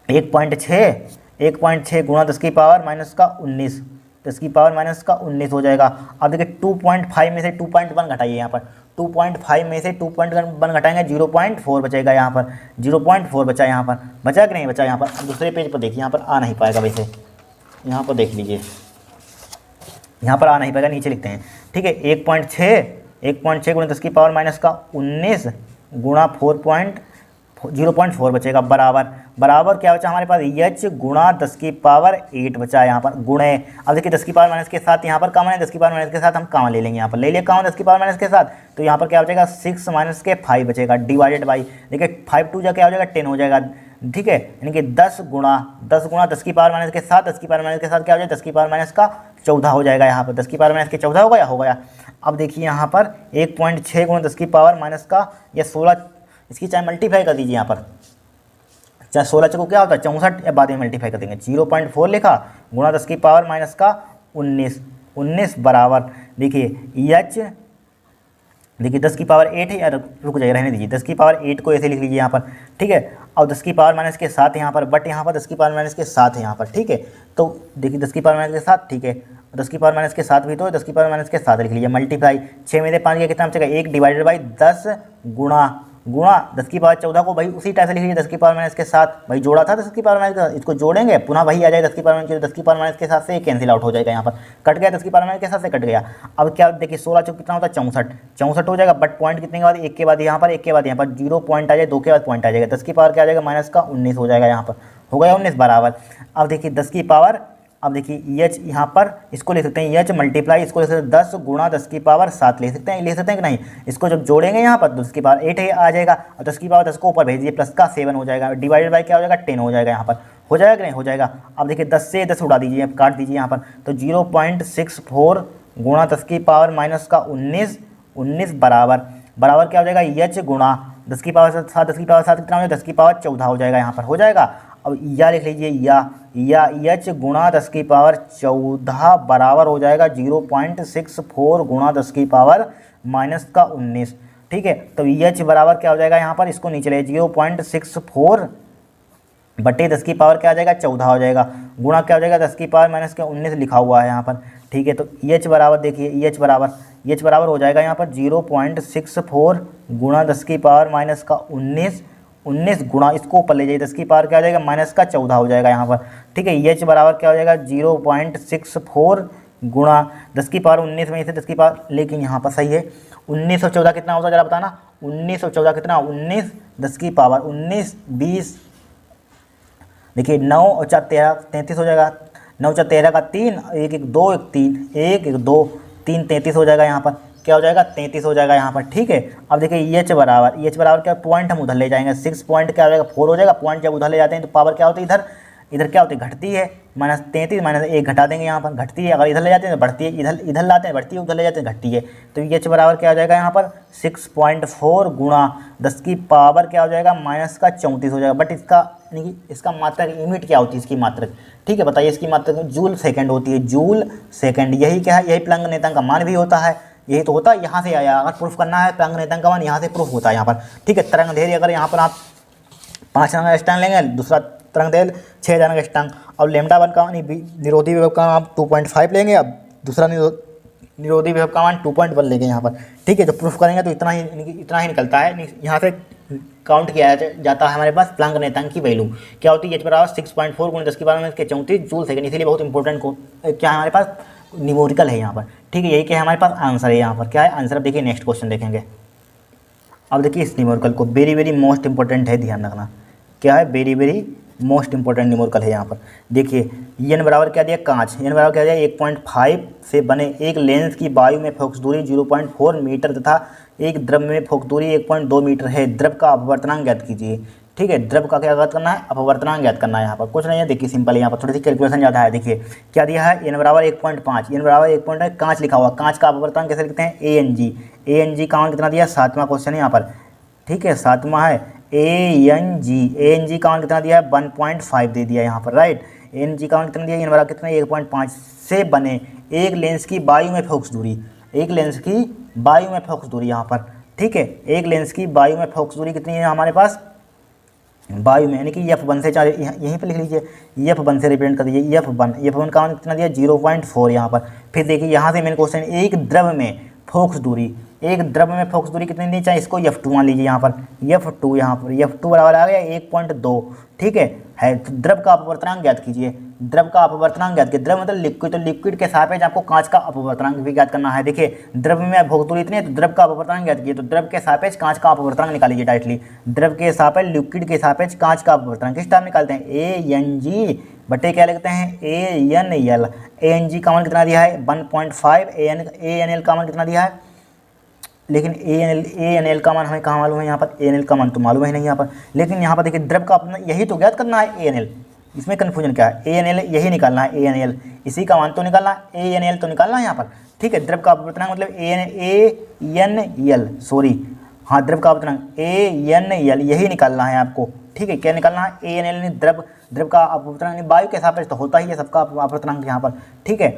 1.6 × 10⁻⁻19 10 की पावर माइनस का 19 हो जाएगा। अब देखिए 2.5 में से 2.1 घटाइए यहाँ पर, 2.5 में से 2.1 घटाएंगे 0.4 बचेगा यहाँ पर, 0.4 बचा यहाँ पर, बचा कि नहीं बचा यहाँ पर। अब दूसरे पेज पर देखिए, यहाँ पर आ नहीं पाएगा वैसे, यहाँ पर देख लीजिए, यहाँ पर आ नहीं पाएगा, नीचे लिखते हैं, ठीक है। 1.6 गुणा 10 की पावर माइनस का 19 गुणा 0.4 बचेगा, बराबर क्या बचा हमारे पास, एच गुणा 10 की पावर 8 बचा यहाँ पर, गुणे। अब देखिए 10 की पावर माइनस के साथ यहाँ पर कॉमन है, 10 की पावर माइनस के साथ हम कॉमन ले लेंगे, यहाँ पर ले लिया कॉमन 10 की पावर माइनस के साथ, तो यहाँ पर क्या बचेगा 6 माइनस के 5 बचेगा, डिवाइडेड बाई, देखिए 5 2 जा क्या हो जाएगा 10 हो जाएगा, ठीक है। यानी कि 10 गुणा 10 की पावर माइनस के साथ, 10 की पावर माइनस के साथ क्या हो जाएगा 10 की पावर माइनस का 14 हो जाएगा यहाँ पर, 10 की पावर माइनस के 14 हो गया। अब देखिए यहाँ पर 1.6 गुणा 10 की पावर माइनस का या 16, इसकी चाहे मल्टीप्लाई कर दीजिए यहाँ पर, चाहे 16 चको क्या होता है 64, या बाद में मल्टीप्लाई कर देंगे, 0.4 लिखा गुणा 10 की पावर माइनस का 19 बराबर, देखिए एच, देखिए 10 की पावर 8 है, यार रुक जाइए रहने दीजिए, 10 की पावर 8 को ऐसे लिख लीजिए यहाँ पर, ठीक है। और 10 की पावर माइनस के साथ यहाँ पर, बट यहाँ पर 10 की पावर माइनस के साथ है यहाँ पर, ठीक है। तो देखिए 10 की पावर माइनस के साथ, ठीक है, 10 की पावर माइनस के साथ भी, तो 10 की पावर माइनस के साथ लिख लीजिए, मल्टीप्लाई 6 में से 5 कितना बचेगा 1 डिवाइडेड बाई 10 गुणा 10 की पावर 14 को भाई उसी टाइप से लिख लीजिए 10 की पावर माइनस के साथ, भाई जोड़ा था 10 की पावर माइनस के साथ, इसको जोड़ेंगे पुनः वही आ जाएगा 10 की पावर माइनस, 10 की पावर माइनस के साथ से कैंसिल आउट हो जाएगा, यहाँ पर कट गया 10 की पावर माइनस के साथ से कट गया। अब क्या देखिए 16 चौक कितना होता है 64 हो जाएगा, बट पॉइंट कितने के बाद, एक के बाद यहाँ पर, एक के बाद यहाँ पर 0 पॉइंट आ जाए, 2 के बाद पॉइंट आ जाएगा, 10 की पावर क्या आ जाएगा माइनस का 19 हो जाएगा, यहाँ पर हो गया 19 बराबर। अब देखिए 10 की पावर, अब देखिए एच यहाँ पर इसको ले सकते हैं एच मल्टीप्लाई, इसको ले सकते हैं 10 गुणा 10 की पावर 7 ले सकते हैं कि नहीं, इसको जब जोड़ेंगे यहाँ पर 10 की पावर 8 आ जाएगा, और 10 की पावर 10 को ऊपर भेज दिए, प्लस का 7 हो जाएगा, डिवाइडेड बाई क्या हो जाएगा 10 हो जाएगा, यहाँ पर हो जाएगा कि नहीं हो जाएगा। अब देखिए 10 से 10 उड़ा दीजिए, काट दीजिए यहाँ पर, तो 0.64 गुणा 10 की पावर माइनस का 19 बराबर क्या हो जाएगा एच गुणा 10 की पावर 7, 10 की पावर 7 कितना हो जाएगा 10 की पावर 14 हो जाएगा, यहाँ पर हो जाएगा। अब या लिख लीजिए या एच गुणा 10 की पावर 14 बराबर हो जाएगा 0.64 गुणा 10 की पावर माइनस का 19, ठीक है। तो एच बराबर क्या हो जाएगा यहाँ पर, इसको नीचे ले 0.64 बटे 10 की पावर क्या आ जाएगा 14 हो जाएगा, गुणा क्या हो जाएगा 10 की पावर माइनस का 19 लिखा हुआ है यहाँ पर, ठीक है। तो एच बराबर देखिए एच बराबर हो जाएगा यहाँ पर 0.64 गुणा 10 की पावर माइनस का 19 गुणा, इसको ऊपर ले जाइए 10 की पावर क्या हो जाएगा माइनस का 14 हो जाएगा यहाँ पर, ठीक है। एच बराबर क्या हो जाएगा 0.64 गुणा 10 की पावर 19 में से 10 की पावर, लेकिन यहाँ पर सही है 19 और 14 कितना होता है जरा बताना, 19 और 14 कितना, 19 10 की पावर 19 20, देखिए 9 और 4 13 33 हो जाएगा, 9 4 13 का 3, 1 1 2 1 3 1 1 2 3 33 हो जाएगा, यहाँ पर क्या हो जाएगा 33 हो जाएगा यहाँ पर, ठीक है। अब देखिए एच बराबर क्या, पॉइंट हम उधर ले जाएंगे, 6 पॉइंट क्या हो जाएगा 4 हो जाएगा, पॉइंट जब उधर ले जाते हैं तो पावर क्या होती है इधर क्या होती है घटती है, माइनस 33 माइनस 1 घटा देंगे, यहाँ पर घटती है, अगर इधर ले जाते हैं तो बढ़ती है, इधर लाते हैं बढ़ती है, उधर ले जाते हैं घटती है, तो एच बराबर क्या हो जाएगा यहाँ पर 6.4 गुणा 10 की पावर क्या हो जाएगा माइनस का 34 हो जाएगा। बट इसका मात्रक यूनिट क्या होती है इसकी मात्रक, ठीक है बताइए, इसकी मात्रक जूल सेकंड होती है, जूल सेकंड, यही क्या है, यही प्लंग नेतांक का मान भी होता है, यही तो होता है, यहाँ से आया, अगर प्रूफ करना है प्लंग नेतांक का मान यहाँ से प्रूफ होता है यहाँ पर, ठीक है। तरंग दैर्घ्य अगर यहाँ पर आप 5 तरंग स्टैंड लेंगे, दूसरा तरंग दैर्घ्य 6 तरंग स्टैंड, और लैम्डा 1 का निरोधी विभव का आप 2.5 लेंगे, अब दूसरा निरोधी विभव का मान 2.1 लेंगे यहाँ पर, ठीक है। जब प्रूफ करेंगे तो इतना ही निकलता है, यहाँ से काउंट किया जाता है हमारे पास प्लंग नेतांक की वैल्यू क्या होती है, एच बराबर 6.4 गुणा 10 की पावर में 34 जूल सेकंड, इसीलिए बहुत इंपॉर्टेंट क्या है हमारे पास न्यूमेरिकल है यहाँ पर, ठीक है। यही क्या है हमारे पास आंसर है यहाँ पर, क्या है आंसर। अब देखिए नेक्स्ट क्वेश्चन देखेंगे, अब देखिए इस न्यूमेरिकल को वेरी मोस्ट इंपॉर्टेंट है, ध्यान रखना क्या है, वेरी मोस्ट इंपॉर्टेंट न्यूमेरिकल है यहाँ पर। देखिए एन बराबर क्या दिया, कांच, एन बराबर क्या दिया 1.5 से बने एक लेंस की वायु में फोकस दूरी 0.4 मीटर तथा एक द्रव में फोकस दूरी 1.2 मीटर है, द्रव का अपवर्तनांक ज्ञात कीजिए, ठीक है। द्रव का क्या ज्ञात करना है, अपवर्तनांक ज्ञात करना है, यहाँ पर कुछ नहीं है, देखिए सिंपल है, यहाँ पर थोड़ी सी कैलकुलेशन ज़्यादा है। देखिए क्या दिया है, एन बराबर 1.5, एन बराबर 1.5, कांच लिखा हुआ, कांच का अपवर्तनांक कैसे लिखते हैं, ANG का मान कितना दिया, 7वां क्वेश्चन है यहाँ पर, ठीक है 7वां है ANG का मान कितना दिया है 1.5 दे दिया यहाँ पर, राइट। ANG का मान कितना दिया, एन बराबर कितना 1.5 से बने एक लेंस की वायु में फोकस दूरी, एक लेंस की वायु में फोकस दूरी यहाँ पर, ठीक है। एक लेंस की वायु में फोकस दूरी कितनी है हमारे पास वायु में, यानी कि F1 से चार्ज यहीं पर लिख लीजिए, F1 से रिप्रेजेंट कर दीजिए F1 का मान कितना दिया 0.4 यहाँ पर। फिर देखिए यहाँ से मेन क्वेश्चन, एक द्रव में फोकस दूरी, एक द्रव में फोकस दूरी कितनी दी चाहे, इसको F2 मान लीजिए यहाँ पर, F2 यहाँ पर F2 बराबर आ गया 1.2, ठीक है। तो द्रव का अपवर्तनांक ज्ञात कीजिए, द्रव का अपवर्तनांक ज्ञात कीजिए, द्रव मतलब लिक्विड, तो लिक्विड के सापेक्ष आपको कांच का अपवर्तनांक भी ज्ञात करना है। देखिए द्रव में फोकस दूरी इतनी है तो द्रव का अपवर्तनांक ज्ञात कीजिए, तो द्रव के सापेक्ष कांच का अपवर्तनांक निकालिए डायरेक्टली, द्रव के सापेक्ष लिक्विड के सापेक्ष कांच का अपवर्तनांक किस टाइम निकालते हैं, ANG बटे क्या लिखते हैं ANL। ANG का मान कितना दिया है 1.5, ANL का मान कितना दिया है, लेकिन ANL का मान हमें कहाँ मालूम है, यहाँ पर ANL का मान तो मालूम है नहीं यहाँ पर, लेकिन यहाँ पर देखिए द्रव का अपना यही तो ज्ञात करना है ANL, इसमें कन्फ्यूजन क्या है, ANL यही निकालना है, ANL इसी का मान तो निकालना है, ANL तो निकालना है यहाँ पर, ठीक है। द्रव का अपवर्तनांक मतलब ANL, सॉरी हाँ, द्रव का अपवर्तनांक ANL यही निकालना है आपको, ठीक है। क्या निकालना है ANL ने द्रव का अपवर्तनांक वायु के सापेक्ष तो होता ही है सबका अपवर्तनांक यहाँ पर, ठीक है।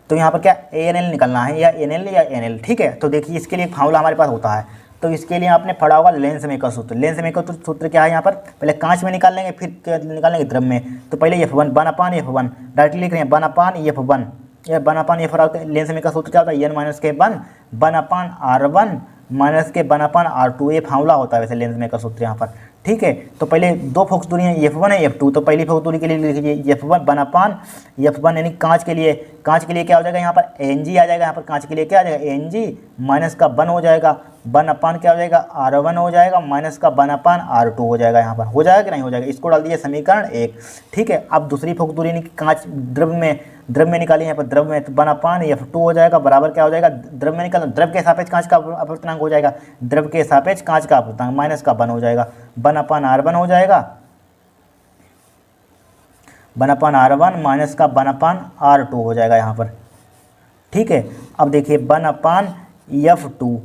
तो यहाँ पर क्या ANL निकालना है, या ANL या ANL, ठीक है। तो देखिए इसके लिए एक फार्मूला हमारे पास होता है, तो इसके लिए आपने पढ़ा होगा लेंस मेकर सूत्र। लेंस मेकर सूत्र क्या है, यहाँ पर पहले कांच में निकाल लेंगे फिर निकालेंगे द्रव में, तो पहले F1 1/F1 डायरेक्टली लिख रहे हैं 1/F1, या 1/F लेंस मेकर सूत्र क्या होता है N माइनस के 1/R1 माइनस के 1/R2, ये फार्मूला होता है वैसे लेंस मेकर सूत्र यहाँ पर, ठीक है। तो पहले दो फोकस दूरी है F1 है F2, तो पहली फोकस दूरी के लिए लिख लीजिए F1 1/F1, यानी कांच के लिए क्या हो जाएगा यहाँ पर ANG आ जाएगा, यहाँ पर कांच के लिए क्या आ जाएगा ANG माइनस का 1 हो जाएगा, 1/, क्या हो जाएगा R1 हो जाएगा, माइनस का 1/R2 हो जाएगा, यहाँ पर हो जाएगा कि नहीं हो जाएगा, इसको डाल दीजिए समीकरण 1, ठीक है। अब दूसरी फोकस दूरी कांच द्रव में निकाली, यहाँ पर द्रव में, तो 1/F2 हो जाएगा, बराबर क्या हो जाएगा, द्रव में निकालना, द्रव के सापेक्ष कांच का अपवर्तनांक हो जाएगा, द्रव के सापेक्ष कांच का अपवर्तनांक माइनस का 1 हो जाएगा, 1/R1 हो जाएगा, 1/R1 माइनस का 1/R2 हो जाएगा यहाँ पर, ठीक है। अब देखिए 1/F2,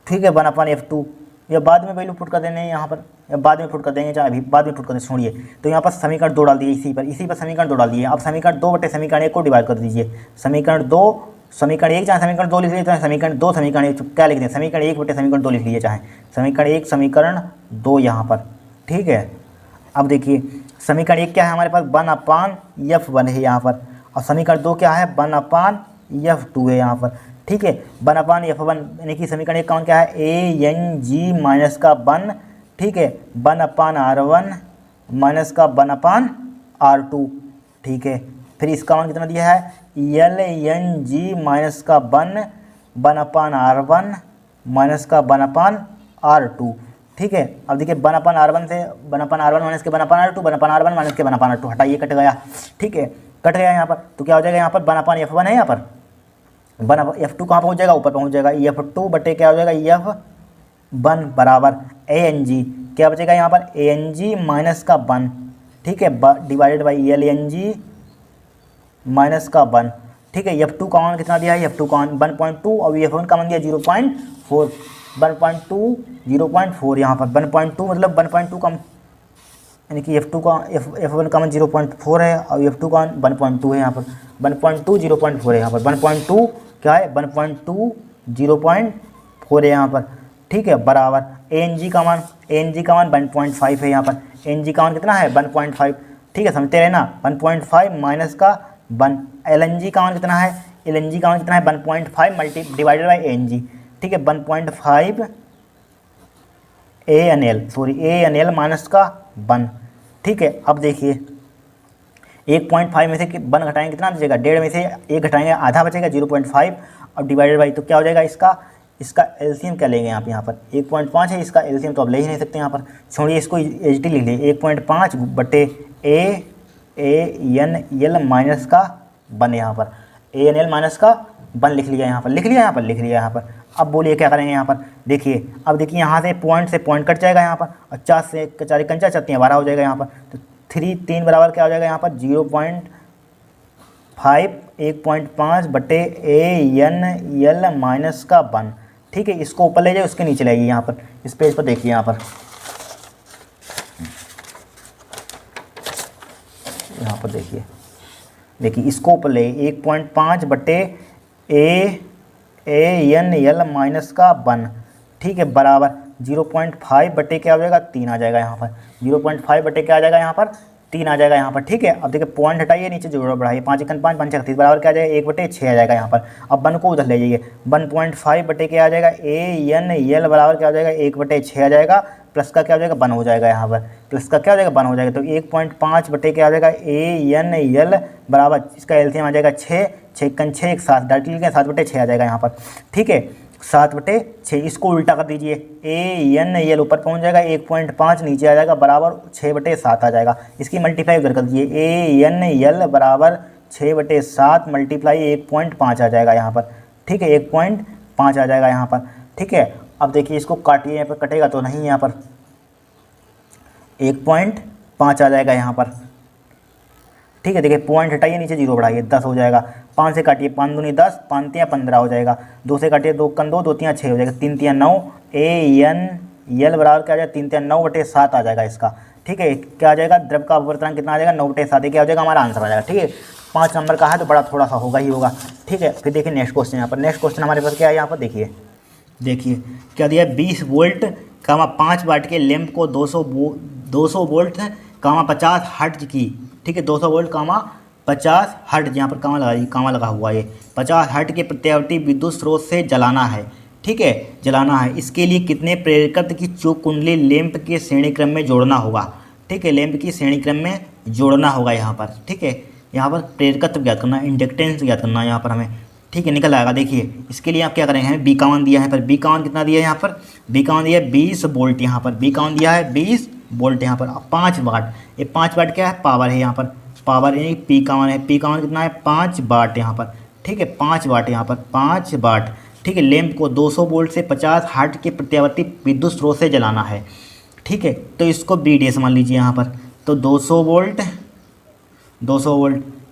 ठीक है 1/F2, या बाद में वैल्यू पुट कर देने हैं यहाँ पर, या बाद में पुट कर देंगे, चाहे अभी बाद में पुट कर दें, छोड़िए। तो यहाँ पर समीकरण 2 डाल दिए, इसी पर समीकरण 2 डाल दिए। अब समीकरण 2 बटे समीकरण 1 को डिवाइड कर दीजिए, समीकरण 2 समीकरण 1 चाहे समीकरण 2 लिख लीजिए, चाहे समीकरण 2 समीकरण 1, क्या लिख दें समीकरण 1 बटे समीकरण 2 लिख लीजिए, चाहे समीकरण 1 समीकरण 2 यहाँ पर, ठीक है। अब देखिए समीकरण 1 क्या है हमारे पास 1/F1 है यहाँ पर, और समीकरण 2 क्या है 1/F2 है यहाँ पर, ठीक है। 1/F1 यानी कि समीकरण 1 का मान क्या है ANG माइनस का 1, ठीक है, 1/R1 माइनस का 1/R2, ठीक है। फिर इसका मान कितना दिया है LNG माइनस का 1/R1 माइनस का 1/R2, ठीक है। अब देखिए 1/R1 से 1/R1 माइनस के 1/R2, 1/R1 माइनस के 1/R2 हटाइए, कट गया, ठीक है, कट गया यहाँ पर। तो क्या हो जाएगा यहाँ पर 1/F1 है, यहाँ पर 1/F2 कहाँ पहुँच जाएगा, ऊपर पहुँच जाएगा, F2 बटे क्या हो जाएगा F1 बराबर ANG, क्या बचेगा यहाँ पर ANG माइनस का 1, ठीक है, डिवाइडेड बाई LNG माइनस का 1, ठीक है। F2 का मान कितना दिया है, F2 का मान 1.2 और F1 का मान दिया 0.4, 1.2 0.4 यहाँ पर 1.2 मतलब 1.2 का, यानी कि F2 का F1 का मान 0.4 है और F2 का मान 1.2 है यहाँ पर, 1.2 0.4 है यहाँ पर, 1.2 क्या है 1.2 0.4 है यहाँ पर, ठीक है, बराबर ANG का मान 1.5 है यहाँ पर, ANG का मान कितना है 1.5, ठीक है, समझते रहे ना, 1.5 माइनस का 1, LNG का मान कितना है, LNG का मान कितना है 1.5 मल्टी डिवाइडेड बाई ANG, ठीक है, 1.5 ANL माइनस का 1, ठीक है। अब देखिए 1.5 में से 1 घटाएंगे कितना बचेगा, 1.5 में से 1 घटाएंगे आधा बचेगा 0.5, और डिवाइडेड बाई, तो क्या हो जाएगा इसका एलसीएम क्या लेंगे आप यहाँ पर 1.5 है, इसका एलसीएम तो आप ले ही नहीं सकते यहाँ पर, छोड़िए इसको एचटी लिख लीजिए 1.5 बटे ANL माइनस का 1 यहाँ पर, ANL माइनस का 1 लिख लिया यहाँ पर। अब बोलिए क्या करेंगे यहाँ पर, देखिए अब देखिए यहाँ से पॉइंट कट जाएगा यहाँ पर, और 4 से 4 कंचा 12 हो जाएगा यहाँ पर, तो 3 बराबर क्या हो जाएगा यहाँ पर 0.5 1.5 बटे ANL माइनस का 1, ठीक है। इसको ऊपर ले जाए उसके नीचे लाइए यहाँ पर, इस पेज पर देखिए यहाँ पर देखिए इसको ऊपर ले 1.5 बटे ANL माइनस का 1, ठीक है, बराबर 0.5 बटे क्या हो जाएगा 3 आ जाएगा यहाँ पर, 0.5 बटे क्या आ जाएगा यहाँ पर 3 आ जाएगा यहाँ पर। ठीक है, अब देखिए पॉइंट हटाइए, नीचे जोड़ बढ़ाइए, 5 एकन 5 5 36 बराबर क्या आ जाएगा 1/6 आ जाएगा यहाँ पर। अब 1 को उधर ले जाइए, 1.5 बटे क्या आ जाएगा ANL बराबर क्या हो जाएगा 1/6 आ जाएगा, प्लस का क्या हो जाएगा 1 हो जाएगा यहाँ पर, प्लस का क्या हो जाएगा 1 हो जाएगा। तो 1.5 बटे क्या आ जाएगा ANL बराबर, इसका एलसीएम आ जाएगा 6, 6 एकन 6 एक 7 डायरेक्टली लिखें 7/6 आ जाएगा यहाँ पर। ठीक है, 7/6, इसको उल्टा कर दीजिए, ANL ऊपर पहुंच जाएगा, 1.5 नीचे आ जाएगा बराबर 6/7 आ जाएगा। इसकी मल्टीप्लाई उधर कर दीजिए, ANL बराबर 6/7 मल्टीप्लाई 1.5 आ जाएगा यहाँ पर। ठीक है, 1.5 आ जाएगा यहाँ पर। ठीक है, अब देखिए इसको काटिए, यहाँ पर कटेगा तो नहीं, यहाँ पर 1.5 आ जाएगा यहाँ पर। ठीक है, देखिए पॉइंट हटाइए, नीचे 0 बढ़ाइए, 10 हो जाएगा। 5 से काटिए, 5 दूनी 10, 5 तियाँ 15 हो जाएगा। 2 से काटिए, 2 कन 2, 2 तियाँ 6 हो जाएगा, 3 तियाँ 9, ANL बराबर क्या आ जाएगा 3 तियाँ 9/7 आ जाएगा इसका। ठीक है, क्या आ जाएगा द्रव का अपवर्तनांक कितना आ जाएगा 9/7, क्या हो जाएगा हमारा आंसर आ जाएगा। ठीक है, 5 नंबर का है तो बड़ा थोड़ा सा होगा ही होगा। ठीक है, फिर देखिए नेक्स्ट क्वेश्चन, यहाँ पर नेक्स्ट क्वेश्चन हमारे पास क्या है यहाँ पर, देखिए क्या दिया, 20 वोल्ट 5 वाट के लैंप को 200 वोल्ट 50 हर्ट्ज की, ठीक है 200 वोल्ट 50 हर्ट्ज, यहाँ पर कामा लगा हुआ है, 50 हर्ट्ज के प्रत्यावर्ती विद्युत स्रोत से जलाना है। ठीक है, जलाना है, इसके लिए कितने प्रेरकत्व की चोक कुंडली लैंप के श्रेणी क्रम में जोड़ना होगा। ठीक है, लैंप की श्रेणी क्रम में जोड़ना होगा यहाँ पर। ठीक है, यहाँ पर प्रेरकत्व ज्ञात करना, इंडक्टेंस ज्ञात करना है यहाँ पर हमें। ठीक है, निकल आएगा। देखिए इसके लिए आप क्या करेंगे, हमें B51 दिया है, पर B51 कितना दिया है यहाँ पर, B51 दिया है 20 वोल्ट, यहाँ पर B51 दिया है 20 वोल्ट यहाँ पर। अब 5 वाट, ये 5 वाट क्या है, पावर है यहाँ पर, पावर यानी P51 है, P51 कितना है 5 वाट यहाँ पर। ठीक है, 5 वाट यहाँ पर, 5 वाट। ठीक है, लैंप को 200 वोल्ट से 50 हर्ट्ज के प्रत्यावर्ती विद्युत स्रोत से जलाना है। ठीक है, तो इसको BDS मान लीजिए यहाँ पर, तो 200 वोल्ट।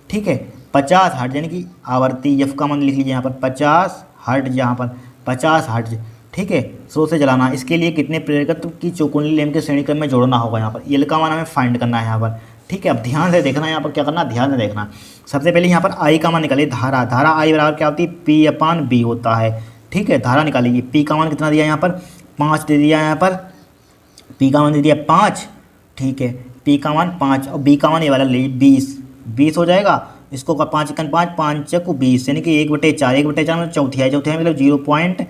ठीक है, 50 हर्ट्ज यानी कि आवर्ती, F का मान लिख लीजिए यहाँ पर 50 हर्ट्ज, यहाँ पर 50 हर्ट्ज। ठीक है, स्रोत से जलाना, इसके लिए कितने प्रेरकत्व की चौकुंडली लैंप के श्रेणी क्रम में जोड़ना होगा यहाँ पर, L का मान हमें फाइंड करना है यहाँ पर। ठीक है, अब ध्यान से देखना है यहाँ पर, क्या करना, ध्यान से देखना। सबसे पहले यहाँ पर I का मान निकालिए, धारा I बराबर क्या होती है, P/B होता है। ठीक है, धारा निकालिए, P का मान कितना दिया यहाँ पर 5 दे दिया यहाँ पर, P का मान दे दिया 5। ठीक है, P का मान 5 और B का मान ये वाला ले 20 हो जाएगा। इसको 5 एकन 5 5 चक्कू 20 यानी कि 1/4 मतलब चौथाई मतलब 0.25।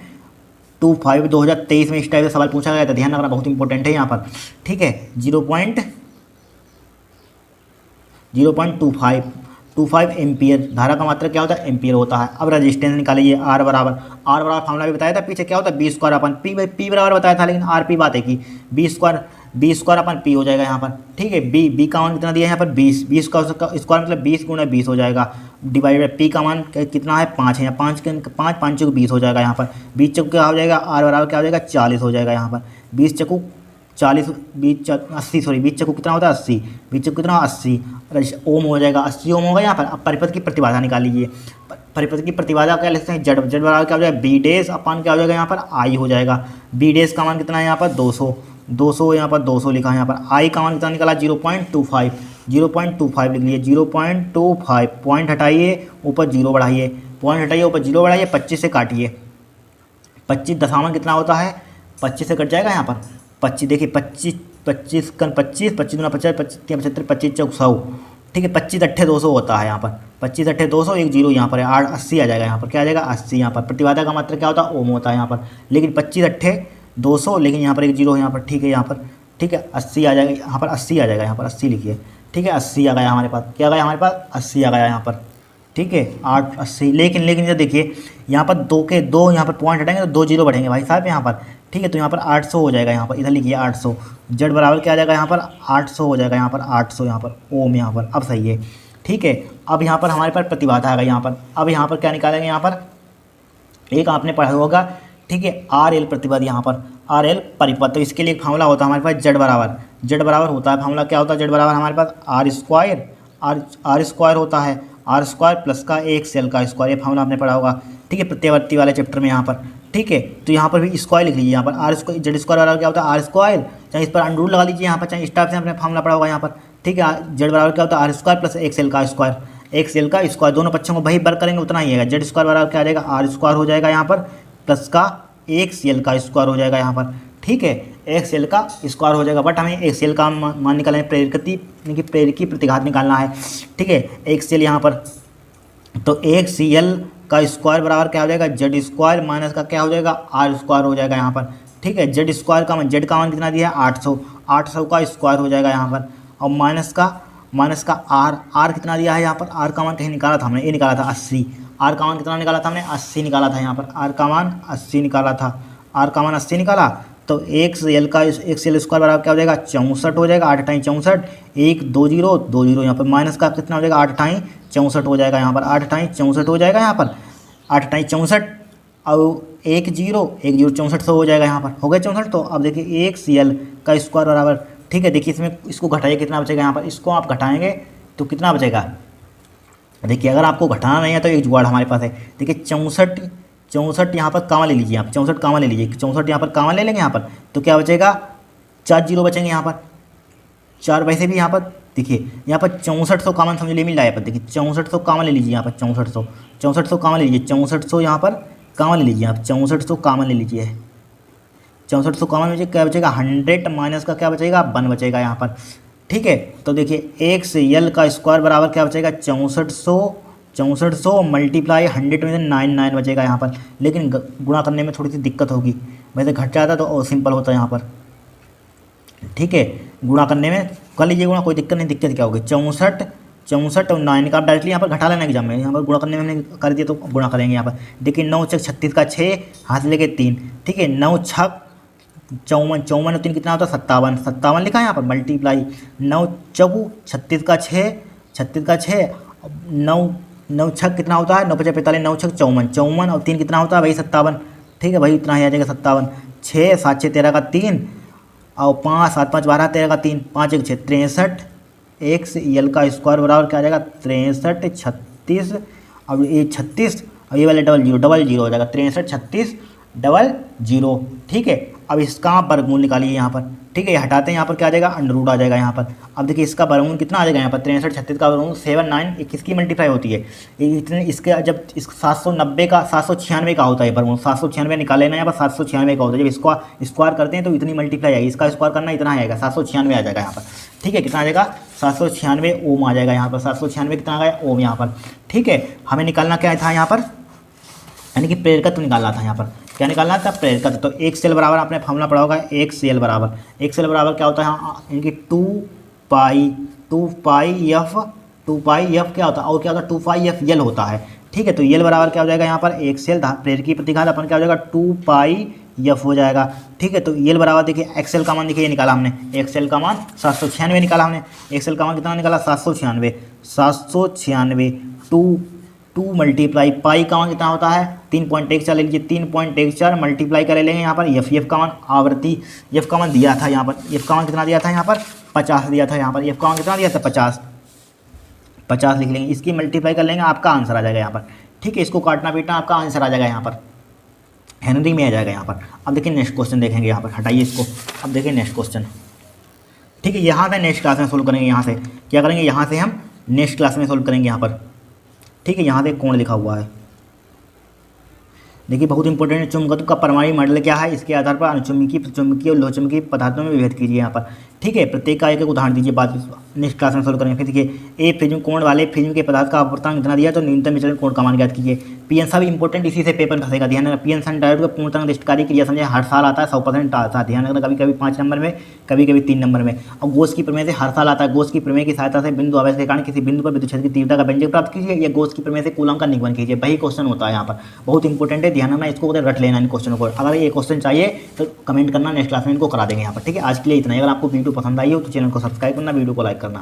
2023 में इस टाइप का सवाल पूछा गया था, ध्यान रखना बहुत इंपॉर्टेंट है यहाँ पर। ठीक है, 0.25 एम्पियर, धारा का मात्रा क्या होता है एम्पियर होता है। अब रेजिस्टेंस निकालिए, R बराबर फार्मूला भी बताया था पीछे, क्या होता है B² P बराबर बताया था, लेकिन RP बात है कि B² हो जाएगा यहाँ पर। ठीक है, B का मान कितना दिया है यहाँ पर 20 का स्क्वायर मतलब 20 × 20 हो जाएगा, डिवाइडेड P का मान कितना है 5 है, 5 5 20 हो जाएगा यहाँ पर। 20 चौक क्या हो जाएगा, R बराबर क्या हो जाएगा 40 हो जाएगा यहाँ पर। 20 चक्कू 40, 20 चक्कू कितना होता है 80, 20 चक्कू कितना 80 ओम हो जाएगा, 80 ओम होगा यहाँ पर। अब परिपथ की प्रतिबाधा निकाल लीजिए, परिपथ की प्रतिबाधा क्या लिखते हैं, जड़ बराबर क्या हो जाएगा B' अपन क्या हो जाएगा यहाँ पर I हो जाएगा। B' का मान कितना है यहाँ पर 200 यहाँ पर 200 लिखा है यहाँ पर। I का मान कितना निकाला 0.25 लिख लीजिए, 0.25। पॉइंट हटाइए, ऊपर 0 बढ़ाइए, पॉइंट हटाइए, ऊपर 0 बढ़ाइए, 25 से काटिए, 25 दशामन कितना होता है 25 से कट जाएगा यहाँ पर। 25 देखिए 25 कन 25 दूना 50 25 75 25 चौक 100। ठीक है, 25 अट्ठे 200 होता है यहाँ पर, 25 अट्ठे 200, एक 0 यहाँ पर है, 80 आ जाएगा यहाँ पर। क्या आ जाएगा 80 यहाँ पर। प्रतिबाधा का मात्रा क्या होता है ओम होता है यहाँ पर, लेकिन 25 अट्ठे 200, लेकिन यहाँ पर एक 0 यहाँ पर। ठीक है, यहाँ पर ठीक है 80 आ जाएगा यहाँ पर, 80 आ जाएगा यहाँ पर, 80 लिखिए। ठीक है, 80 आ गया हमारे पास, क्या आ गया हमारे पास 80 आ गया यहाँ पर। ठीक है 880, लेकिन ये देखिए यहाँ पर 2 के 2 यहाँ पर पॉइंट हटाएंगे तो 2 0 बढ़ेंगे भाई साहब यहाँ पर। ठीक है, तो यहाँ पर 800 हो जाएगा यहाँ पर, इधर लिखिए 800, जड़ बराबर क्या आ जाएगा यहाँ पर 800 हो जाएगा यहाँ पर, 800 यहाँ पर ओम यहाँ पर। अब सही है। ठीक है, अब यहाँ पर हमारे पास प्रतिबाधा आ गई यहाँ पर। अब यहाँ पर क्या निकालेंगे, यहाँ पर एक आपने पढ़ा होगा, ठीक है RL प्रतिबाधा यहाँ पर, RL परिपथ। तो इसके लिए एक फार्मूला होता है हमारे पास जड़ बराबर होता है, फार्मूला क्या होता है जड़ बराबर हमारे पास R स्क्वायर होता है, R स्क्वायर प्लस का एक सेल का स्क्वायर, ये फार्मूला आपने पढ़ा होगा। ठीक है, प्रत्यावर्ती वाले चैप्टर में यहाँ पर। ठीक है, तो यहाँ पर भी स्क्वायर लिख लीजिए, यहाँ पर R स्क्वायर जड़ स्क्वायर वाला क्या होता है R स्क्वायर, चाहे इस पर अंडर रूट लगा लीजिए यहाँ पर, चाहे स्टाफ से आपने फार्मूला पढ़ा होगा यहाँ पर। ठीक है, जड़ बराबर क्या होता है R स्क्वायर प्लस एक सेल का स्क्वायर, दोनों पक्षों को वही वर्ग करेंगे उतना ही है। जड़ स्क्वायर बराबर क्या आ जाएगा R स्क्वायर हो जाएगा यहाँ पर, प्लस का एक सेल का स्क्वायर हो जाएगा यहाँ पर। ठीक है, एक सेल का स्क्वायर हो जाएगा, बट हमें एक सेल का मान निकालना है, प्रेरकी प्रतिघात निकालना है। ठीक है, एक सेल यहाँ पर, तो एक CL का स्क्वायर बराबर क्या हो जाएगा, जेड स्क्वायर माइनस का क्या हो जाएगा, आर स्क्वायर हो जाएगा यहाँ पर। ठीक है, जेड स्क्वायर का जेड का मान कितना दिया है 800, 800 का स्क्वायर हो जाएगा यहाँ पर, और माइनस का आर कितना दिया है यहाँ पर, आर का मान कहीं निकाला था हमने, ये निकाला था 80, आर का मान कितना निकाला था हमने 80 निकाला था यहाँ पर, आर का मान 80 निकाला था, आर का मान 80 निकाला, तो एक सेल स्क्वायर बराबर क्या हो जाएगा 64 हो जाएगा, 8 टाइम 64, 1 2 0 2 0 यहाँ पर, माइनस का कितना हो जाएगा 8 टाइम 64 हो जाएगा यहाँ पर, 8 टाइम 64 हो जाएगा यहाँ पर, 8 टाइम 64 और 1 0 64 हो जाएगा यहाँ पर, हो गया 64। तो अब देखिए एक CL का स्क्वायर बराबर, ठीक है, देखिए इसमें इसको घटाइए कितना बचेगा यहाँ पर, इसको आप घटाएंगे तो कितना बचेगा, देखिए अगर आपको घटाना नहीं है तो एक जुगाड़ हमारे पास है, देखिए 64 यहाँ पर कामा ले लीजिए, आप 64 कामा ले लीजिए, 64 यहाँ पर कामा ले लेंगे यहाँ पर, तो क्या बचेगा 4 जीरो बचेंगे यहाँ पर, 4 वैसे भी यहाँ पर देखिए यहाँ पर 6400 कामन समझ लिए मिल रहा है, पर देखिए 6400 कामन ले लीजिए यहाँ पर, 6400 कामन ले लीजिए, 6400 यहाँ पर कामन ले लीजिए आप, 6400 कामन ले लीजिए, 6400 कामन में क्या बचेगा 100 माइनस का क्या बचेगा 1 बचेगा यहाँ पर। ठीक है, तो देखिए एक CL का स्क्वायर बराबर क्या बचेगा 6400 मल्टीप्लाई 100 में से 99 बचेगा यहाँ पर, लेकिन गुणा करने में थोड़ी सी दिक्कत होगी, वैसे घट जाता तो और सिंपल होता यहाँ पर। ठीक है, गुणा करने में कर लीजिए गुणा, कोई दिक्कत नहीं, दिक्कत क्या होगी 64 और 9 का आप डायरेक्टली यहाँ पर घटा लेना एग्जाम में, यहाँ पर गुणा करने में हमने कर दिया तो गुणा करेंगे यहाँ पर, देखिए 9 छक 36 का 6 हाथ लेके 3, ठीक है 9 छक 54 और 3 कितना होता है 57 लिखा है यहाँ पर, मल्टीप्लाई 9 चौकू 36 का 6 9 छक कितना होता है 9 5 45, 9 छक 54 और 3 कितना होता है भाई 57। ठीक है भाई, इतना ही आ जाएगा 57, 6 7 6 13 का 3 और 5 7 5 12 13 का 3, 5 1 6 63, एक CL का स्क्वायर बराबर क्या आ जाएगा 63 36, अब ये 36 और ये वाले डबल जीरो हो जाएगा, 63 36 00। ठीक है, अब इसका वर्गमूल निकालिए यहाँ पर, ठीक है, ये हटाते हैं यहाँ पर क्या आ जाएगा अंडररूट आ जाएगा यहाँ पर। अब देखिए इसका वर्गमूल कितना आ जाएगा यहाँ पर 63 36 का वर्गमूल 7 9 21 की मल्टीप्लाई होती है, इतने इसके जब इस 790 का 796 का होता है वर्गमूल, 796 निकाले ना यहाँ पर 796 का होता है, जब इसको स्क्वायर करते हैं तो इतनी मल्टीप्लाई आएगी, इसका स्क्वायर करना इतना आएगा 796 आ जाएगा यहाँ पर। ठीक है, कितना आ जाएगा 796 ओम आ जाएगा यहाँ पर, 796 कितना आ गया ओम यहाँ पर। ठीक है, हमें निकालना क्या था यहाँ पर, यानी कि प्रेरकत्व निकालना था यहाँ पर, क्या निकालना था प्रेरकत्व। तो एक सेल बराबर आपने फॉर्मूला पढ़ा होगा, एक सेल बराबर क्या होता है यानी कि 2 पाई एफ क्या होता है, और क्या होता है 2 पाई एफ यल होता है। ठीक है, तो यल बराबर क्या हो जाएगा यहाँ पर, एक सेल प्रेरकी प्रतिघात अपन क्या हो जाएगा 2 पाई एफ हो जाएगा। ठीक है, तो यल बराबर देखिए एक्सेल का मान देखिए निकाला हमने, एक्सेल का मान 796 निकाला हमने, एक्सेल का मान कितना निकाला 796 2 मल्टीप्लाई पाई का मान कितना होता है 3.14 ले लीजिए, 3.14 मल्टीप्लाई कर लेंगे यहाँ पर एफ का मान आवृत्ति, एफ का मान दिया था यहाँ पर, एफ का मान कितना दिया था यहाँ पर 50 दिया था यहाँ पर, एफ का मान कितना दिया था 50 लिख लेंगे, इसकी मल्टीप्लाई कर लेंगे आपका आंसर आ जाएगा यहाँ पर। ठीक है, इसको काटना पीटना आपका आंसर आ जाएगा यहाँ पर, हेनरी में आ जाएगा यहाँ पर। अब देखिए नेक्स्ट क्वेश्चन देखेंगे यहाँ पर, हटाइए इसको, अब देखिए नेक्स्ट क्वेश्चन। ठीक है, यहाँ से नेक्स्ट क्लास में सोल्व करेंगे, यहाँ से क्या करेंगे, यहाँ से हम नेक्स्ट क्लास में सोल्व करेंगे यहाँ पर। ठीक है, यहाँ से कोण लिखा हुआ है, देखिए बहुत इंपॉर्टेंट, चुंबकत्व का परमाणु मॉडल क्या है, इसके आधार पर चुंबकीय और लोहचुंबकीय पदार्थों में विभेद कीजिए यहाँ पर। ठीक है, प्रत्येक का एक उदाहरण दीजिए, बाद नेक्स्ट क्लास में सोल्व करेंगे। फिर देखिए एक प्रिज्म कोण वाले प्रिज्म के पदार्थ का अपूर्णांक इतना दिया तो न्यूनतम विचलन कोण का मान ज्ञात कीजिए। पीएन सा भी इंपॉर्टेंट, इसी से पेपर फंसेगा, ध्यान रखना। पीएन सन डायोड का पूर्णतः निष्टकारी क्रिया समझे हर साल आता है, 100% आता है, ध्यान रखना, कभी कभी 5 नंबर में, कभी कभी 3 नंबर में। और गोस की प्रमेय से हर साल आता है, गोस की प्रमेय की सहायता से बिंदु आवेश के कारण किसी बिंदु पर विद्युत क्षेत्र की तीव्रता का व्यंजक प्राप्त कीजिए, या गोस की प्रमेय से कूलम का निगमन कीजिए, वही क्वेश्चन होता है यहाँ पर, बहुत इंपॉर्टेंट है, ध्यान रखना, इसको रट लेना इन क्वेश्चनों को। अगर ये क्वेश्चन चाहिए तो कमेंट करना, नेक्स्ट क्लास में इनको करा देंगे यहाँ पर। ठीक है, आज के लिए इतना ही। अगर आपको वीडियो पसंद आई हो तो चैनल को सब्सक्राइब करना, वीडियो को लाइक करना।